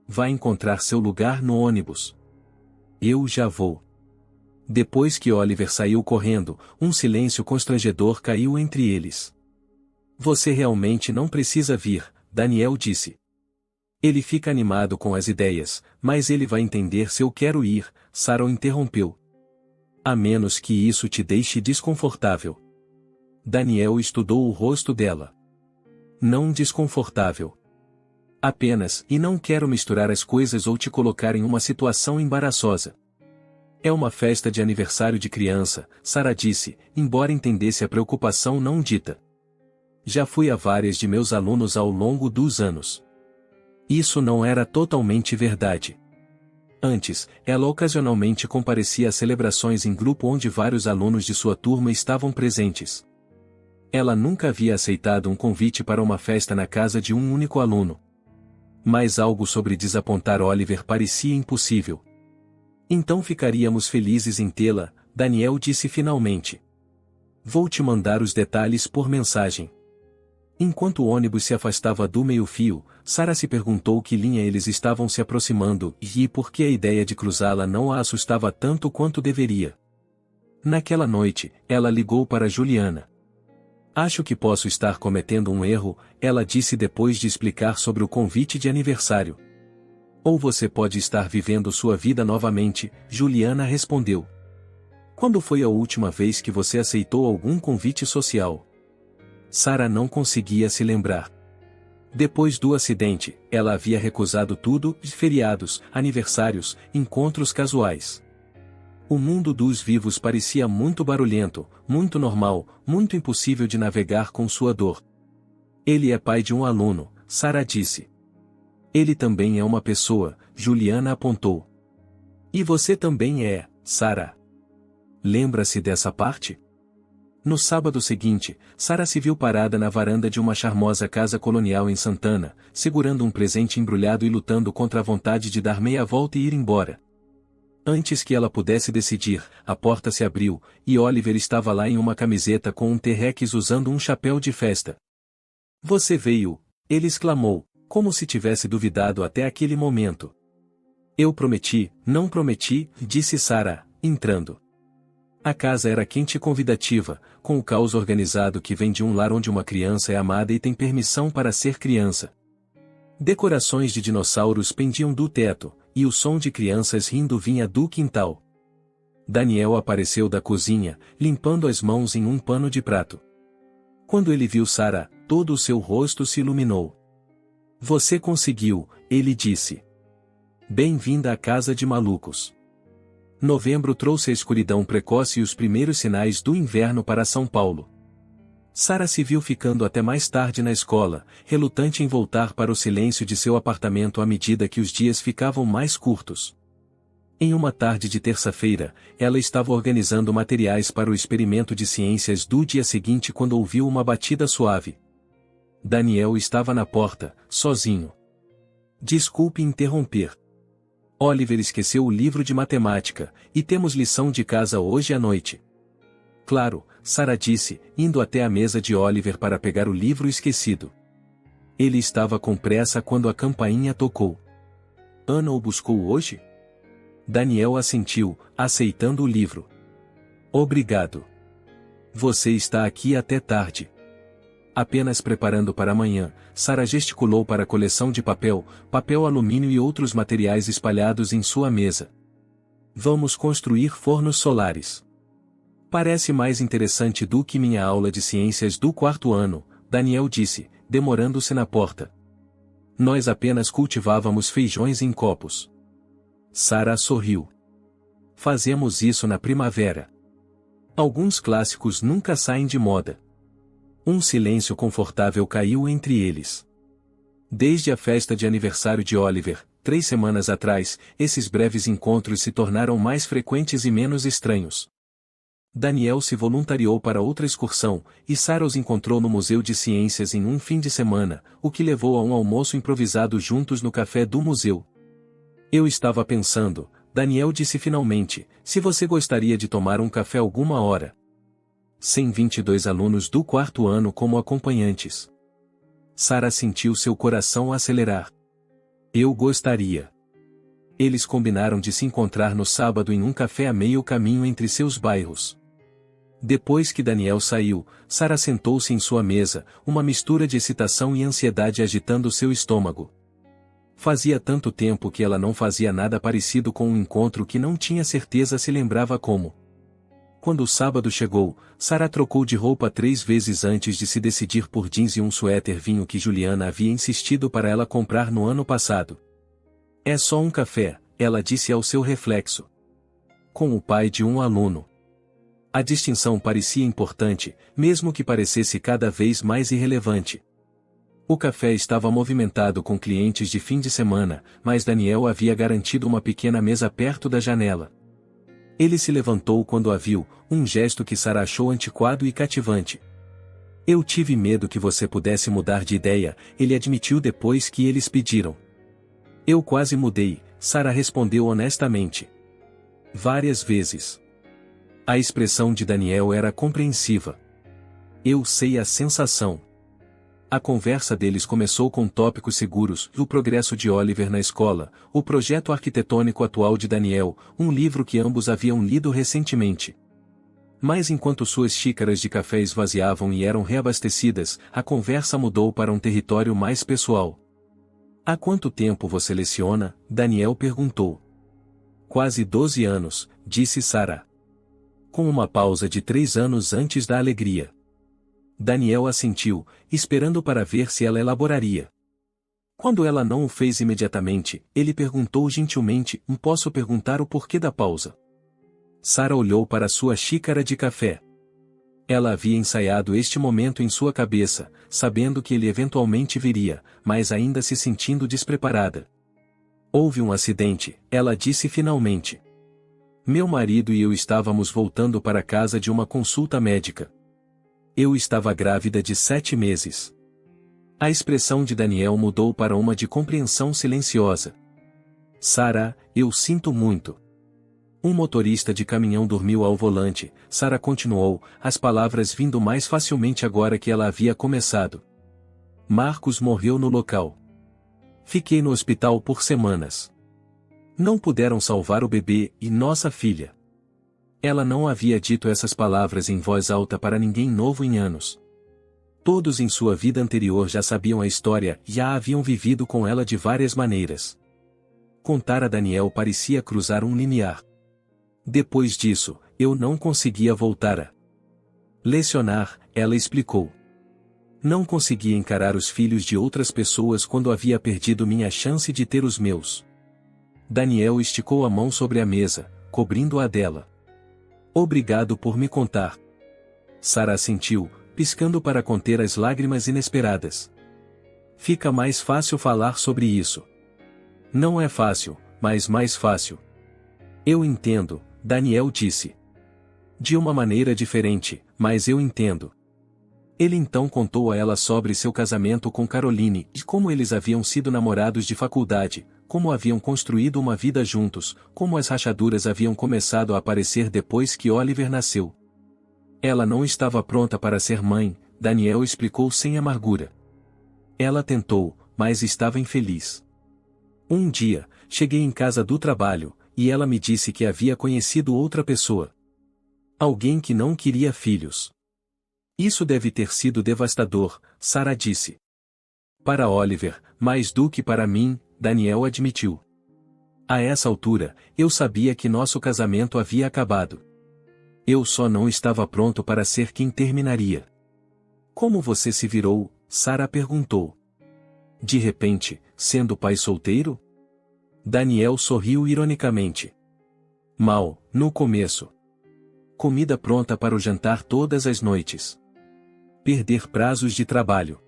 Vai encontrar seu lugar no ônibus. Eu já vou. Depois que Oliver saiu correndo, um silêncio constrangedor caiu entre eles. Você realmente não precisa vir, Daniel disse. Ele fica animado com as ideias, mas ele vai entender se eu quero ir, Sarah o interrompeu. A menos que isso te deixe desconfortável. Daniel estudou o rosto dela. Não desconfortável. Apenas, e não quero misturar as coisas ou te colocar em uma situação embaraçosa. É uma festa de aniversário de criança, Sarah disse, embora entendesse a preocupação não dita. Já fui a várias de meus alunos ao longo dos anos. Isso não era totalmente verdade. Antes, ela ocasionalmente comparecia a celebrações em grupo onde vários alunos de sua turma estavam presentes. Ela nunca havia aceitado um convite para uma festa na casa de um único aluno. Mas algo sobre desapontar Oliver parecia impossível. Então ficaríamos felizes em tê-la, Daniel disse finalmente. Vou te mandar os detalhes por mensagem. Enquanto o ônibus se afastava do meio-fio, Sarah se perguntou que linha eles estavam se aproximando e por que a ideia de cruzá-la não a assustava tanto quanto deveria. Naquela noite, ela ligou para Juliana. Acho que posso estar cometendo um erro, ela disse depois de explicar sobre o convite de aniversário. Ou você pode estar vivendo sua vida novamente, Juliana respondeu. Quando foi a última vez que você aceitou algum convite social? Sarah não conseguia se lembrar. Depois do acidente, ela havia recusado tudo, feriados, aniversários, encontros casuais. O mundo dos vivos parecia muito barulhento, muito normal, muito impossível de navegar com sua dor. Ele é pai de um aluno, Sarah disse. Ele também é uma pessoa, Juliana apontou. E você também é, Sarah. Lembra-se dessa parte? No sábado seguinte, Sarah se viu parada na varanda de uma charmosa casa colonial em Santana, segurando um presente embrulhado e lutando contra a vontade de dar meia volta e ir embora. Antes que ela pudesse decidir, a porta se abriu, e Oliver estava lá em uma camiseta com um T-Rex usando um chapéu de festa. Você veio, ele exclamou, como se tivesse duvidado até aquele momento. Eu prometi, não prometi, disse Sarah, entrando. A casa era quente e convidativa, com o caos organizado que vem de um lar onde uma criança é amada e tem permissão para ser criança. Decorações de dinossauros pendiam do teto, e o som de crianças rindo vinha do quintal. Daniel apareceu da cozinha, limpando as mãos em um pano de prato. Quando ele viu Sarah, todo o seu rosto se iluminou. Você conseguiu, ele disse. Bem-vinda à casa de malucos. Novembro trouxe a escuridão precoce e os primeiros sinais do inverno para São Paulo. Sarah se viu ficando até mais tarde na escola, relutante em voltar para o silêncio de seu apartamento à medida que os dias ficavam mais curtos. Em uma tarde de terça-feira, ela estava organizando materiais para o experimento de ciências do dia seguinte quando ouviu uma batida suave. Daniel estava na porta, sozinho. Desculpe interromper. Oliver esqueceu o livro de matemática, e temos lição de casa hoje à noite. Claro, Sarah disse, indo até a mesa de Oliver para pegar o livro esquecido. Ele estava com pressa quando a campainha tocou. Ana o buscou hoje? Daniel assentiu, aceitando o livro. Obrigado. Você está aqui até tarde. Apenas preparando para amanhã, Sarah gesticulou para a coleção de papel, papel alumínio e outros materiais espalhados em sua mesa. Vamos construir fornos solares. Parece mais interessante do que minha aula de ciências do quarto ano, Daniel disse, demorando-se na porta. Nós apenas cultivávamos feijões em copos. Sarah sorriu. Fazemos isso na primavera. Alguns clássicos nunca saem de moda. Um silêncio confortável caiu entre eles. Desde a festa de aniversário de Oliver, 3 semanas atrás, esses breves encontros se tornaram mais frequentes e menos estranhos. Daniel se voluntariou para outra excursão, e Sarah os encontrou no Museu de Ciências em um fim de semana, o que levou a um almoço improvisado juntos no café do museu. Eu estava pensando, Daniel disse finalmente, se você gostaria de tomar um café alguma hora. 122 alunos do quarto ano como acompanhantes. Sarah sentiu seu coração acelerar. Eu gostaria. Eles combinaram de se encontrar no sábado em um café a meio caminho entre seus bairros. Depois que Daniel saiu, Sarah sentou-se em sua mesa, uma mistura de excitação e ansiedade agitando seu estômago. Fazia tanto tempo que ela não fazia nada parecido com um encontro que não tinha certeza se lembrava como. Quando o sábado chegou, Sarah trocou de roupa 3 vezes antes de se decidir por jeans e um suéter vinho que Juliana havia insistido para ela comprar no ano passado. É só um café, ela disse ao seu reflexo. Com o pai de um aluno. A distinção parecia importante, mesmo que parecesse cada vez mais irrelevante. O café estava movimentado com clientes de fim de semana, mas Daniel havia garantido uma pequena mesa perto da janela. Ele se levantou quando a viu, um gesto que Sarah achou antiquado e cativante. Eu tive medo que você pudesse mudar de ideia, ele admitiu depois que eles pediram. Eu quase mudei, Sarah respondeu honestamente. Várias vezes. A expressão de Daniel era compreensiva. Eu sei a sensação. A conversa deles começou com tópicos seguros, o progresso de Oliver na escola, o projeto arquitetônico atual de Daniel, um livro que ambos haviam lido recentemente. Mas enquanto suas xícaras de café esvaziavam e eram reabastecidas, a conversa mudou para um território mais pessoal. Há quanto tempo você leciona? Daniel perguntou. Quase 12 anos, disse Sarah. Com uma pausa de 3 anos antes da alegria. Daniel assentiu, esperando para ver se ela elaboraria. Quando ela não o fez imediatamente, ele perguntou gentilmente, posso perguntar o porquê da pausa? Sarah olhou para sua xícara de café. Ela havia ensaiado este momento em sua cabeça, sabendo que ele eventualmente viria, mas ainda se sentindo despreparada. Houve um acidente, ela disse finalmente. Meu marido e eu estávamos voltando para casa de uma consulta médica. Eu estava grávida de 7 meses. A expressão de Daniel mudou para uma de compreensão silenciosa. Sarah, eu sinto muito. Um motorista de caminhão dormiu ao volante, Sarah continuou, as palavras vindo mais facilmente agora que ela havia começado. Marcos morreu no local. Fiquei no hospital por semanas. Não puderam salvar o bebê e nossa filha. Ela não havia dito essas palavras em voz alta para ninguém novo em anos. Todos em sua vida anterior já sabiam a história e já haviam vivido com ela de várias maneiras. Contar a Daniel parecia cruzar um limiar. Depois disso, eu não conseguia voltar a lecionar, ela explicou. Não conseguia encarar os filhos de outras pessoas quando havia perdido minha chance de ter os meus. Daniel esticou a mão sobre a mesa, cobrindo-a dela. Obrigado por me contar. Sara assentiu, piscando para conter as lágrimas inesperadas. Fica mais fácil falar sobre isso. Não é fácil, mas mais fácil. Eu entendo, Daniel disse. De uma maneira diferente, mas eu entendo. Ele então contou a ela sobre seu casamento com Caroline e como eles haviam sido namorados de faculdade, como haviam construído uma vida juntos, como as rachaduras haviam começado a aparecer depois que Oliver nasceu. Ela não estava pronta para ser mãe, Daniel explicou sem amargura. Ela tentou, mas estava infeliz. Um dia, cheguei em casa do trabalho, e ela me disse que havia conhecido outra pessoa. Alguém que não queria filhos. Isso deve ter sido devastador, Sara disse. Para Oliver, mais do que para mim, Daniel admitiu. A essa altura, eu sabia que nosso casamento havia acabado. Eu só não estava pronto para ser quem terminaria. Como você se virou? Sara perguntou. De repente, sendo pai solteiro? Daniel sorriu ironicamente. Mal, no começo. Comida pronta para o jantar todas as noites. Perder prazos de trabalho.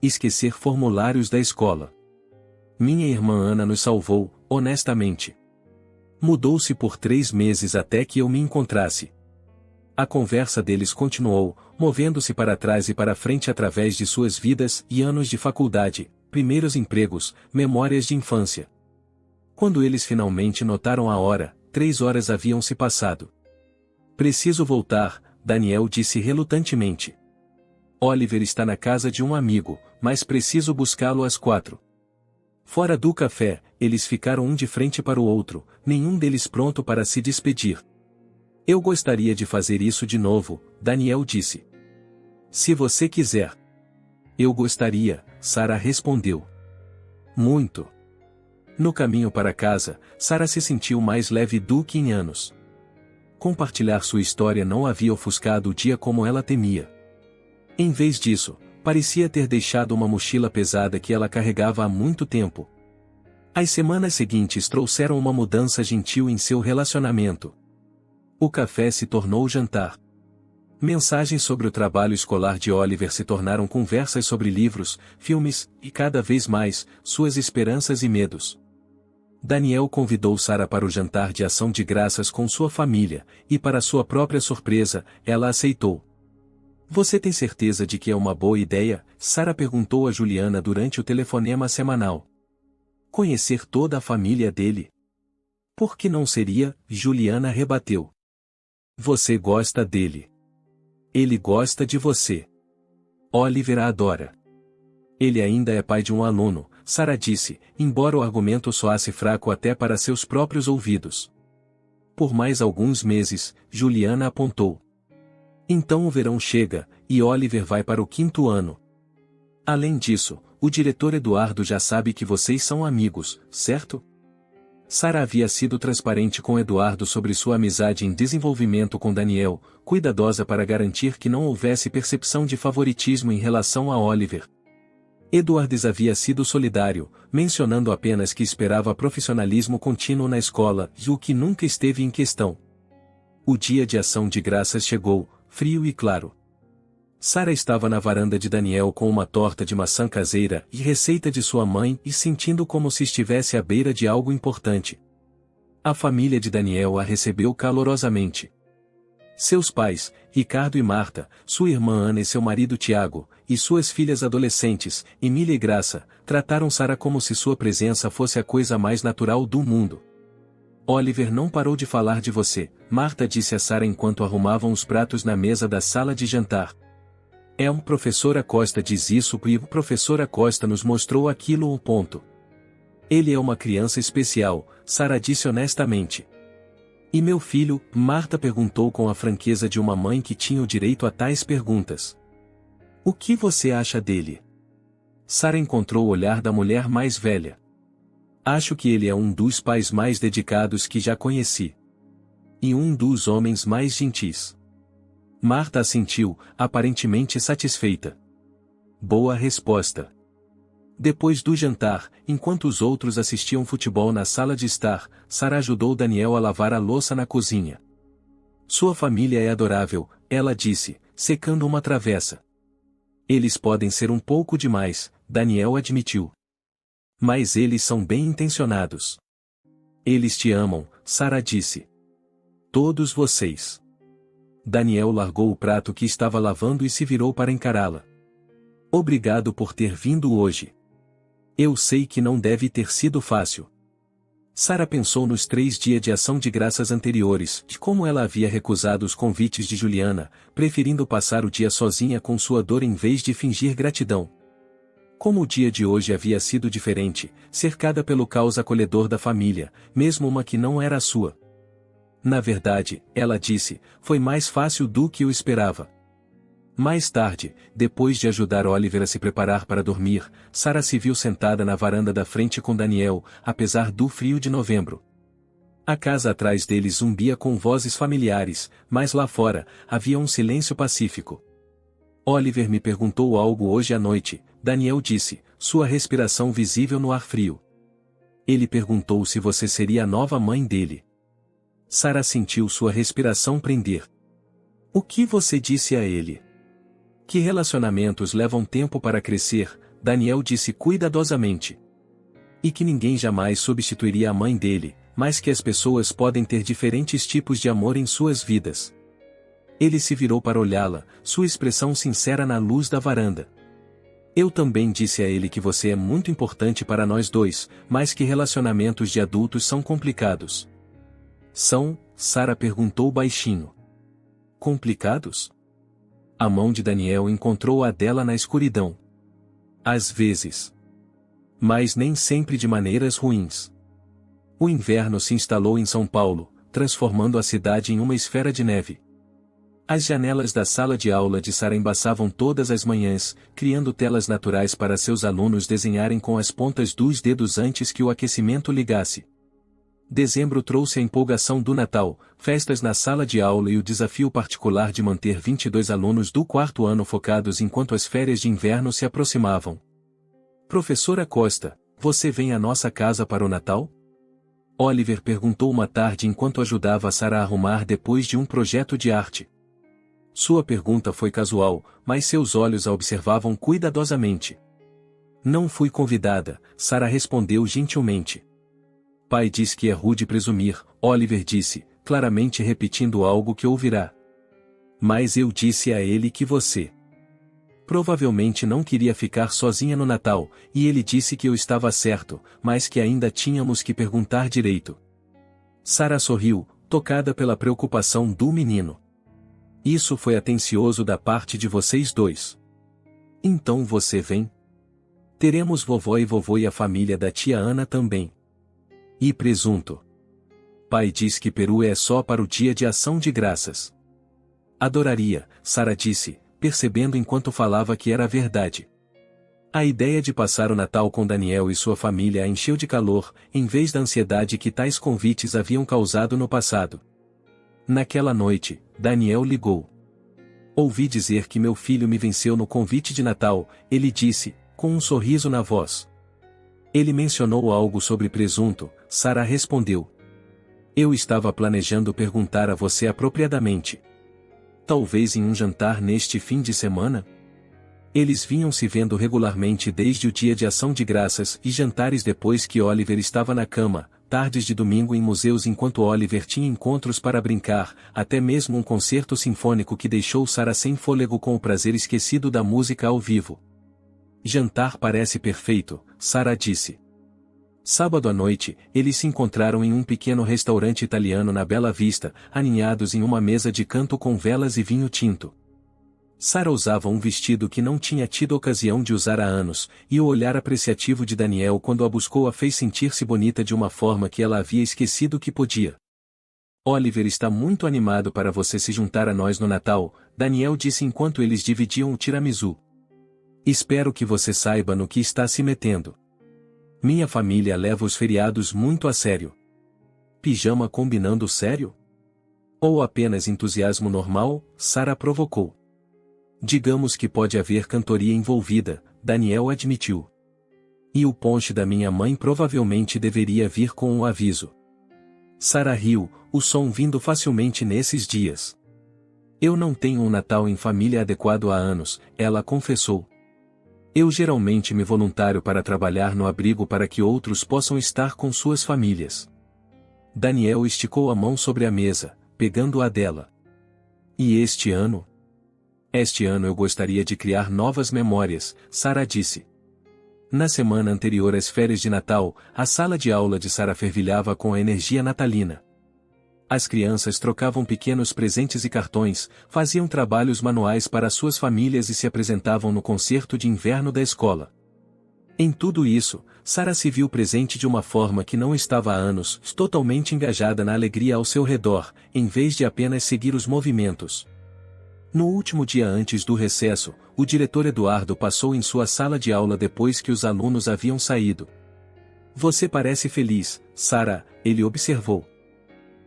Esquecer formulários da escola. Minha irmã Ana nos salvou, honestamente. Mudou-se por 3 meses até que eu me encontrasse. A conversa deles continuou, movendo-se para trás e para frente através de suas vidas e anos de faculdade, primeiros empregos, memórias de infância. Quando eles finalmente notaram a hora, 3 horas haviam se passado. Preciso voltar, Daniel disse relutantemente. Oliver está na casa de um amigo, mas preciso buscá-lo às 4. Fora do café, eles ficaram um de frente para o outro, nenhum deles pronto para se despedir. Eu gostaria de fazer isso de novo, Daniel disse. Se você quiser. Eu gostaria, Sara respondeu. Muito. No caminho para casa, Sara se sentiu mais leve do que em anos. Compartilhar sua história não havia ofuscado o dia como ela temia. Em vez disso, parecia ter deixado uma mochila pesada que ela carregava há muito tempo. As semanas seguintes trouxeram uma mudança gentil em seu relacionamento. O café se tornou jantar. Mensagens sobre o trabalho escolar de Oliver se tornaram conversas sobre livros, filmes, e cada vez mais, suas esperanças e medos. Daniel convidou Sara para o jantar de ação de graças com sua família, e para sua própria surpresa, ela aceitou. Você tem certeza de que é uma boa ideia? Sara perguntou a Juliana durante o telefonema semanal. Conhecer toda a família dele? Por que não seria? Juliana rebateu. Você gosta dele. Ele gosta de você. Oliver a adora. Ele ainda é pai de um aluno, Sara disse, embora o argumento soasse fraco até para seus próprios ouvidos. Por mais alguns meses, Juliana apontou. Então o verão chega, e Oliver vai para o 5º ano. Além disso, o diretor Eduardo já sabe que vocês são amigos, certo? Sara havia sido transparente com Eduardo sobre sua amizade em desenvolvimento com Daniel, cuidadosa para garantir que não houvesse percepção de favoritismo em relação a Oliver. Eduardes havia sido solidário, mencionando apenas que esperava profissionalismo contínuo na escola, e o que nunca esteve em questão. O dia de ação de graças chegou, frio e claro. Sara estava na varanda de Daniel com uma torta de maçã caseira e receita de sua mãe e sentindo como se estivesse à beira de algo importante. A família de Daniel a recebeu calorosamente. Seus pais, Ricardo e Marta, sua irmã Ana e seu marido Tiago, e suas filhas adolescentes, Emília e Graça, trataram Sara como se sua presença fosse a coisa mais natural do mundo. Oliver não parou de falar de você, Marta disse a Sara enquanto arrumavam os pratos na mesa da sala de jantar. Professor Acosta diz isso e o professor Acosta nos mostrou aquilo o ponto. Ele é uma criança especial, Sara disse honestamente. E meu filho? Marta perguntou com a franqueza de uma mãe que tinha o direito a tais perguntas. O que você acha dele? Sarah encontrou o olhar da mulher mais velha. Acho que ele é um dos pais mais dedicados que já conheci. E um dos homens mais gentis. Marta assentiu, aparentemente satisfeita. Boa resposta. Depois do jantar, enquanto os outros assistiam futebol na sala de estar, Sarah ajudou Daniel a lavar a louça na cozinha. Sua família é adorável, ela disse, secando uma travessa. Eles podem ser um pouco demais, Daniel admitiu. Mas eles são bem intencionados. Eles te amam, Sarah disse. Todos vocês. Daniel largou o prato que estava lavando e se virou para encará-la. Obrigado por ter vindo hoje. Eu sei que não deve ter sido fácil. Sarah pensou nos 3 dias de ação de graças anteriores, de como ela havia recusado os convites de Juliana, preferindo passar o dia sozinha com sua dor em vez de fingir gratidão. Como o dia de hoje havia sido diferente, cercada pelo caos acolhedor da família, mesmo uma que não era a sua. Na verdade, ela disse, foi mais fácil do que eu esperava. Mais tarde, depois de ajudar Oliver a se preparar para dormir, Sarah se viu sentada na varanda da frente com Daniel, apesar do frio de novembro. A casa atrás deles zumbia com vozes familiares, mas lá fora, havia um silêncio pacífico. Oliver me perguntou algo hoje à noite, Daniel disse, sua respiração visível no ar frio. Ele perguntou se você seria a nova mãe dele. Sarah sentiu sua respiração prender. O que você disse a ele? Que relacionamentos levam tempo para crescer, Daniel disse cuidadosamente. E que ninguém jamais substituiria a mãe dele, mas que as pessoas podem ter diferentes tipos de amor em suas vidas. Ele se virou para olhá-la, sua expressão sincera na luz da varanda. Eu também disse a ele que você é muito importante para nós dois, mas que relacionamentos de adultos são complicados. São? Sarah perguntou baixinho. Complicados? A mão de Daniel encontrou a dela na escuridão. Às vezes. Mas nem sempre de maneiras ruins. O inverno se instalou em São Paulo, transformando a cidade em uma esfera de neve. As janelas da sala de aula de Sarah embaçavam todas as manhãs, criando telas naturais para seus alunos desenharem com as pontas dos dedos antes que o aquecimento ligasse. Dezembro trouxe a empolgação do Natal, festas na sala de aula e o desafio particular de manter 22 alunos do 4º ano focados enquanto as férias de inverno se aproximavam. Professora Costa, você vem à nossa casa para o Natal? Oliver perguntou uma tarde enquanto ajudava a Sarah a arrumar depois de um projeto de arte. Sua pergunta foi casual, mas seus olhos a observavam cuidadosamente. Não fui convidada, Sarah respondeu gentilmente. Pai diz que é rude presumir, Oliver disse, claramente repetindo algo que ouvirá. Mas eu disse a ele que você provavelmente não queria ficar sozinha no Natal, e ele disse que eu estava certo, mas que ainda tínhamos que perguntar direito. Sarah sorriu, tocada pela preocupação do menino. Isso foi atencioso da parte de vocês dois. Então você vem? Teremos vovó e a família da tia Ana também. E presunto. Pai diz que peru é só para o dia de ação de graças. Adoraria, Sarah disse, percebendo enquanto falava que era verdade. A ideia de passar o Natal com Daniel e sua família a encheu de calor, em vez da ansiedade que tais convites haviam causado no passado. Naquela noite, Daniel ligou. Ouvi dizer que meu filho me venceu no convite de Natal, ele disse, com um sorriso na voz. Ele mencionou algo sobre presunto, Sarah respondeu. Eu estava planejando perguntar a você apropriadamente. Talvez em um jantar neste fim de semana? Eles vinham se vendo regularmente desde o dia de ação de graças e jantares depois que Oliver estava na cama, tardes de domingo em museus enquanto Oliver tinha encontros para brincar, até mesmo um concerto sinfônico que deixou Sarah sem fôlego com o prazer esquecido da música ao vivo. Jantar parece perfeito, Sarah disse. Sábado à noite, eles se encontraram em um pequeno restaurante italiano na Bela Vista, aninhados em uma mesa de canto com velas e vinho tinto. Sarah usava um vestido que não tinha tido ocasião de usar há anos, e o olhar apreciativo de Daniel quando a buscou a fez sentir-se bonita de uma forma que ela havia esquecido que podia. Oliver está muito animado para você se juntar a nós no Natal, Daniel disse enquanto eles dividiam o tiramisu. Espero que você saiba no que está se metendo. Minha família leva os feriados muito a sério. Pijama combinando sério? Ou apenas entusiasmo normal? Sarah provocou. Digamos que pode haver cantoria envolvida, Daniel admitiu. E o ponche da minha mãe provavelmente deveria vir com um aviso. Sarah riu, o som vindo facilmente nesses dias. Eu não tenho um Natal em família adequado há anos, ela confessou. Eu geralmente me voluntário para trabalhar no abrigo para que outros possam estar com suas famílias. Daniel esticou a mão sobre a mesa, pegando a dela. E este ano? Este ano eu gostaria de criar novas memórias, Sarah disse. Na semana anterior às férias de Natal, a sala de aula de Sarah fervilhava com a energia natalina. As crianças trocavam pequenos presentes e cartões, faziam trabalhos manuais para suas famílias e se apresentavam no concerto de inverno da escola. Em tudo isso, Sarah se viu presente de uma forma que não estava há anos, totalmente engajada na alegria ao seu redor, em vez de apenas seguir os movimentos. No último dia antes do recesso, o diretor Eduardo passou em sua sala de aula depois que os alunos haviam saído. Você parece feliz, Sarah, ele observou.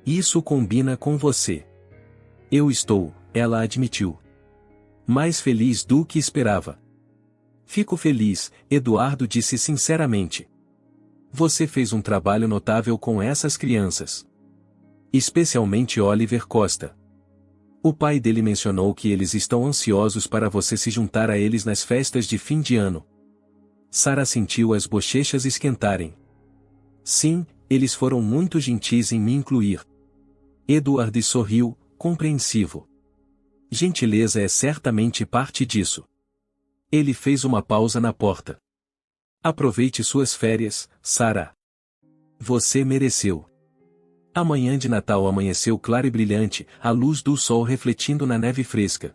Isso combina com você. Eu estou, ela admitiu. Mais feliz do que esperava. Fico feliz, Eduardo disse sinceramente. Você fez um trabalho notável com essas crianças. Especialmente Oliver Costa. O pai dele mencionou que eles estão ansiosos para você se juntar a eles nas festas de fim de ano. Sarah sentiu as bochechas esquentarem. Sim, eles foram muito gentis em me incluir. Edward sorriu, compreensivo. Gentileza é certamente parte disso. Ele fez uma pausa na porta. Aproveite suas férias, Sarah. Você mereceu. A manhã de Natal amanheceu clara e brilhante, a luz do sol refletindo na neve fresca.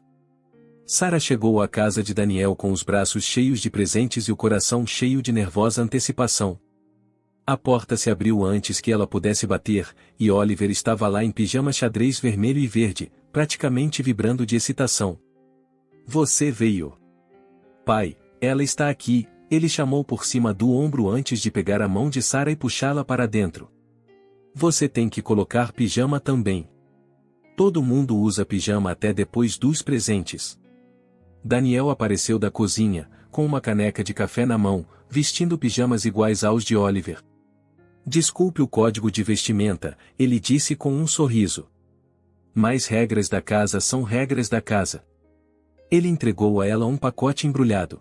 Sarah chegou à casa de Daniel com os braços cheios de presentes e o coração cheio de nervosa antecipação. A porta se abriu antes que ela pudesse bater, e Oliver estava lá em pijama xadrez vermelho e verde, praticamente vibrando de excitação. Você veio. Pai, ela está aqui, ele chamou por cima do ombro antes de pegar a mão de Sarah e puxá-la para dentro. Você tem que colocar pijama também. Todo mundo usa pijama até depois dos presentes. Daniel apareceu da cozinha, com uma caneca de café na mão, vestindo pijamas iguais aos de Oliver. Desculpe o código de vestimenta, ele disse com um sorriso. Mas regras da casa são regras da casa. Ele entregou a ela um pacote embrulhado.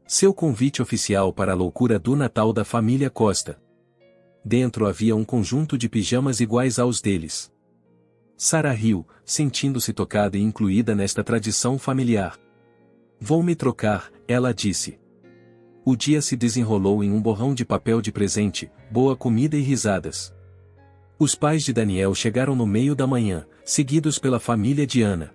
Seu convite oficial para a loucura do Natal da família Costa. Dentro havia um conjunto de pijamas iguais aos deles. Sarah riu, sentindo-se tocada e incluída nesta tradição familiar. Vou me trocar, ela disse. O dia se desenrolou em um borrão de papel de presente, boa comida e risadas. Os pais de Daniel chegaram no meio da manhã, seguidos pela família de Ana.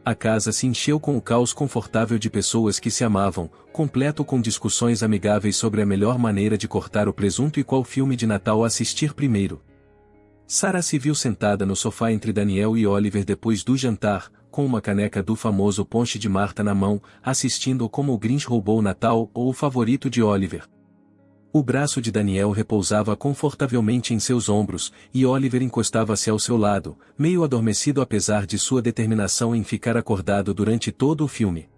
A casa se encheu com o caos confortável de pessoas que se amavam, completo com discussões amigáveis sobre a melhor maneira de cortar o presunto e qual filme de Natal assistir primeiro. Sarah se viu sentada no sofá entre Daniel e Oliver depois do jantar, com uma caneca do famoso ponche de Marta na mão, assistindo como o Grinch roubou o Natal ou o favorito de Oliver. O braço de Daniel repousava confortavelmente em seus ombros, e Oliver encostava-se ao seu lado, meio adormecido apesar de sua determinação em ficar acordado durante todo o filme.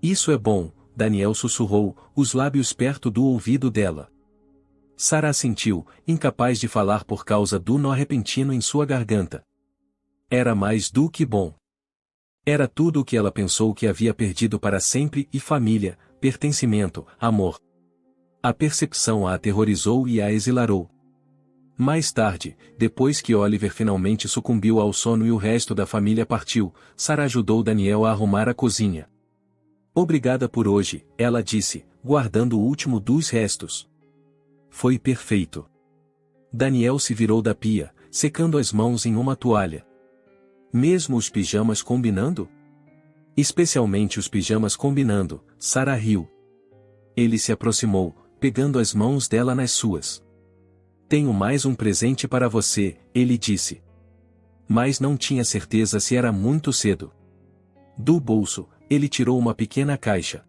Isso é bom, Daniel sussurrou, os lábios perto do ouvido dela. Sarah assentiu, incapaz de falar por causa do nó repentino em sua garganta. Era mais do que bom. Era tudo o que ela pensou que havia perdido para sempre e família, pertencimento, amor. A percepção a aterrorizou e a exilarou. Mais tarde, depois que Oliver finalmente sucumbiu ao sono e o resto da família partiu, Sarah ajudou Daniel a arrumar a cozinha. Obrigada por hoje, ela disse, guardando o último dos restos. Foi perfeito. Daniel se virou da pia, secando as mãos em uma toalha. Mesmo os pijamas combinando? Especialmente os pijamas combinando, Sarah riu. Ele se aproximou, pegando as mãos dela nas suas. Tenho mais um presente para você, ele disse. Mas não tinha certeza se era muito cedo. Do bolso, ele tirou uma pequena caixa.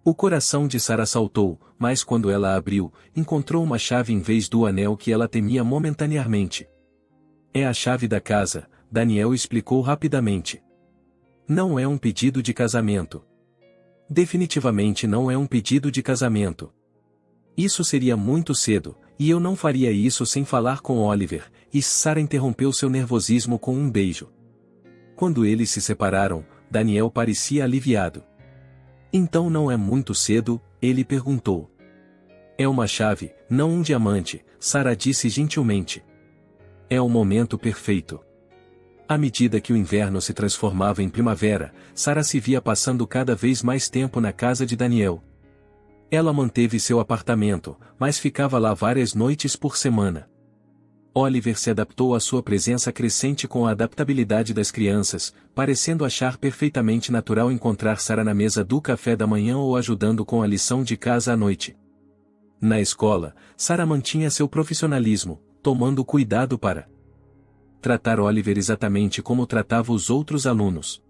O coração de Sarah saltou, mas quando ela abriu, encontrou uma chave em vez do anel que ela temia momentaneamente. É a chave da casa, Daniel explicou rapidamente. Não é um pedido de casamento. Definitivamente não é um pedido de casamento. Isso seria muito cedo, e eu não faria isso sem falar com Oliver, e Sarah interrompeu seu nervosismo com um beijo. Quando eles se separaram, Daniel parecia aliviado. Então não é muito cedo, ele perguntou. É uma chave, não um diamante, Sarah disse gentilmente. É o momento perfeito. À medida que o inverno se transformava em primavera, Sarah se via passando cada vez mais tempo na casa de Daniel. Ela manteve seu apartamento, mas ficava lá várias noites por semana. Oliver se adaptou à sua presença crescente com a adaptabilidade das crianças, parecendo achar perfeitamente natural encontrar Sarah na mesa do café da manhã ou ajudando com a lição de casa à noite. Na escola, Sarah mantinha seu profissionalismo, tomando cuidado para tratar Oliver exatamente como tratava os outros alunos.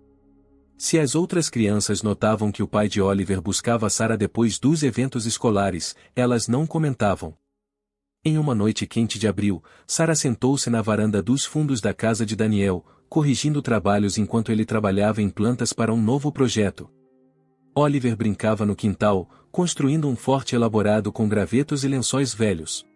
Se as outras crianças notavam que o pai de Oliver buscava Sarah depois dos eventos escolares, elas não comentavam. Em uma noite quente de abril, Sarah sentou-se na varanda dos fundos da casa de Daniel, corrigindo trabalhos enquanto ele trabalhava em plantas para um novo projeto. Oliver brincava no quintal, construindo um forte elaborado com gravetos e lençóis velhos.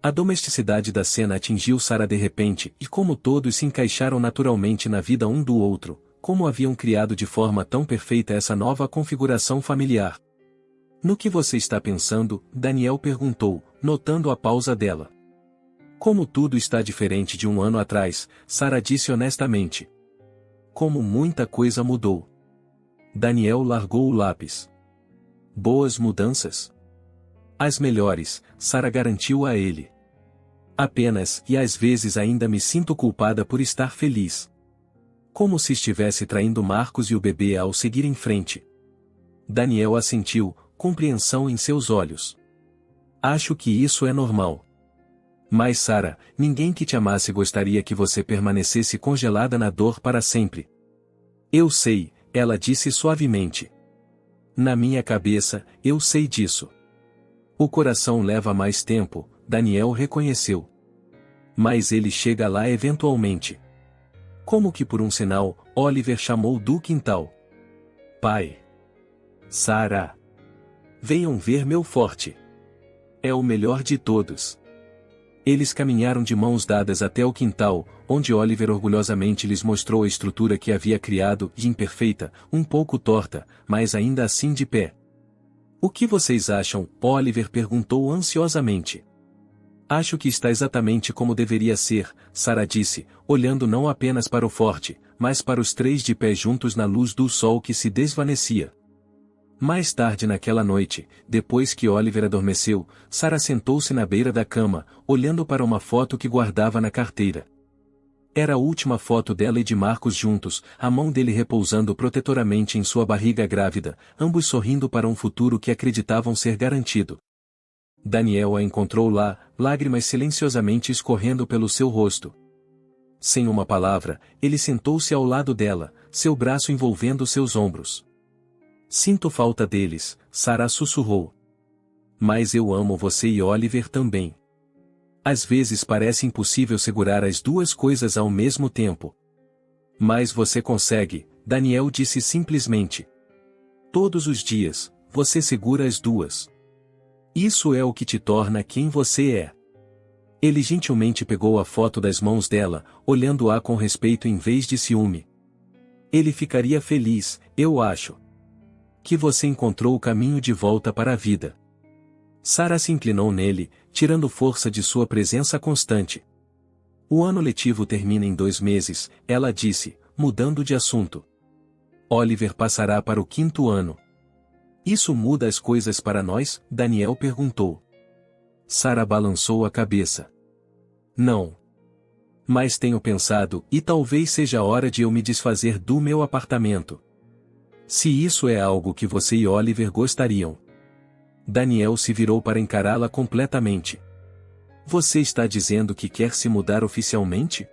A domesticidade da cena atingiu Sarah de repente e como todos se encaixaram naturalmente na vida um do outro, como haviam criado de forma tão perfeita essa nova configuração familiar. No que você está pensando? Daniel perguntou, notando a pausa dela. Como tudo está diferente de um ano atrás, Sarah disse honestamente. Como muita coisa mudou. Daniel largou o lápis. Boas mudanças? As melhores, Sarah garantiu a ele. Apenas, e às vezes ainda me sinto culpada por estar feliz. Como se estivesse traindo Marcos e o bebê ao seguir em frente. Daniel assentiu, compreensão em seus olhos. Acho que isso é normal. Mas Sarah, ninguém que te amasse gostaria que você permanecesse congelada na dor para sempre. Eu sei, ela disse suavemente. Na minha cabeça, eu sei disso. O coração leva mais tempo, Daniel reconheceu. Mas ele chega lá eventualmente. Como que por um sinal, Oliver chamou do quintal. Pai. Sarah. Venham ver meu forte. É o melhor de todos. Eles caminharam de mãos dadas até o quintal, onde Oliver orgulhosamente lhes mostrou a estrutura que havia criado, imperfeita, um pouco torta, mas ainda assim de pé. O que vocês acham? Oliver perguntou ansiosamente. Acho que está exatamente como deveria ser, Sarah disse, olhando não apenas para o forte, mas para os três de pé juntos na luz do sol que se desvanecia. Mais tarde naquela noite, depois que Oliver adormeceu, Sarah sentou-se na beira da cama, olhando para uma foto que guardava na carteira. Era a última foto dela e de Marcos juntos, a mão dele repousando protetoramente em sua barriga grávida, ambos sorrindo para um futuro que acreditavam ser garantido. Daniel a encontrou lá, lágrimas silenciosamente escorrendo pelo seu rosto. Sem uma palavra, ele sentou-se ao lado dela, seu braço envolvendo seus ombros. Sinto falta deles, Sarah sussurrou. Mas eu amo você e Oliver também. Às vezes parece impossível segurar as duas coisas ao mesmo tempo. Mas você consegue, Daniel disse simplesmente. Todos os dias, você segura as duas. Isso é o que te torna quem você é. Ele gentilmente pegou a foto das mãos dela, olhando-a com respeito em vez de ciúme. Ele ficaria feliz, eu acho. Que você encontrou o caminho de volta para a vida. Sarah se inclinou nele, tirando força de sua presença constante. O ano letivo termina em 2 meses, ela disse, mudando de assunto. Oliver passará para o 5º ano. Isso muda as coisas para nós? Daniel perguntou. Sarah balançou a cabeça. Não. Mas tenho pensado, e talvez seja a hora de eu me desfazer do meu apartamento. Se isso é algo que você e Oliver gostariam. Daniel se virou para encará-la completamente. Você está dizendo que quer se mudar oficialmente?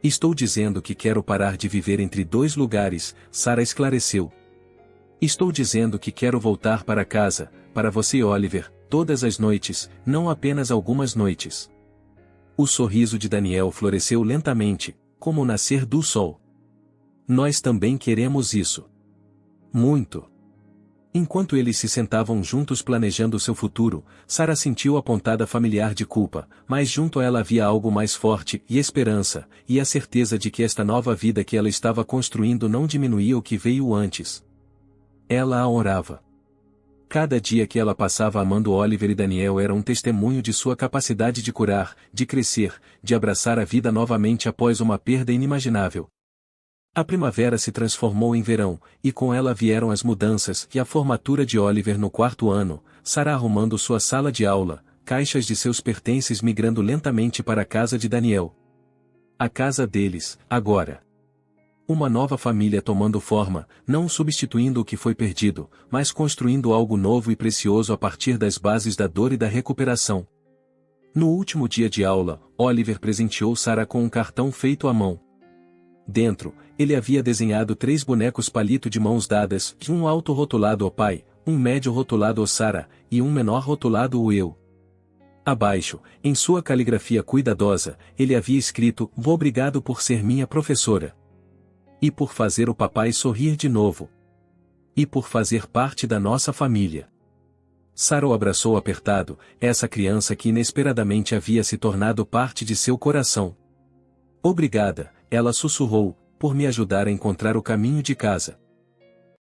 Estou dizendo que quero parar de viver entre 2 lugares, Sarah esclareceu. Estou dizendo que quero voltar para casa, para você, Oliver, todas as noites, não apenas algumas noites. O sorriso de Daniel floresceu lentamente, como o nascer do sol. Nós também queremos isso. Muito. Enquanto eles se sentavam juntos planejando seu futuro, Sarah sentiu a pontada familiar de culpa, mas junto a ela havia algo mais forte, e esperança, e a certeza de que esta nova vida que ela estava construindo não diminuía o que veio antes. Ela a orava. Cada dia que ela passava amando Oliver e Daniel era um testemunho de sua capacidade de curar, de crescer, de abraçar a vida novamente após uma perda inimaginável. A primavera se transformou em verão, e com ela vieram as mudanças e a formatura de Oliver no 4º ano, Sarah arrumando sua sala de aula, caixas de seus pertences migrando lentamente para a casa de Daniel. A casa deles, agora. Uma nova família tomando forma, não substituindo o que foi perdido, mas construindo algo novo e precioso a partir das bases da dor e da recuperação. No último dia de aula, Oliver presenteou Sarah com um cartão feito à mão. Dentro, ele havia desenhado 3 bonecos palito de mãos dadas, um alto rotulado ao pai, um médio rotulado ao Sarah, e um menor rotulado ao eu. Abaixo, em sua caligrafia cuidadosa, ele havia escrito: "Obrigado por ser minha professora. E por fazer o papai sorrir de novo. E por fazer parte da nossa família." Sarah o abraçou apertado, essa criança que inesperadamente havia se tornado parte de seu coração. "Obrigada", ela sussurrou, "por me ajudar a encontrar o caminho de casa."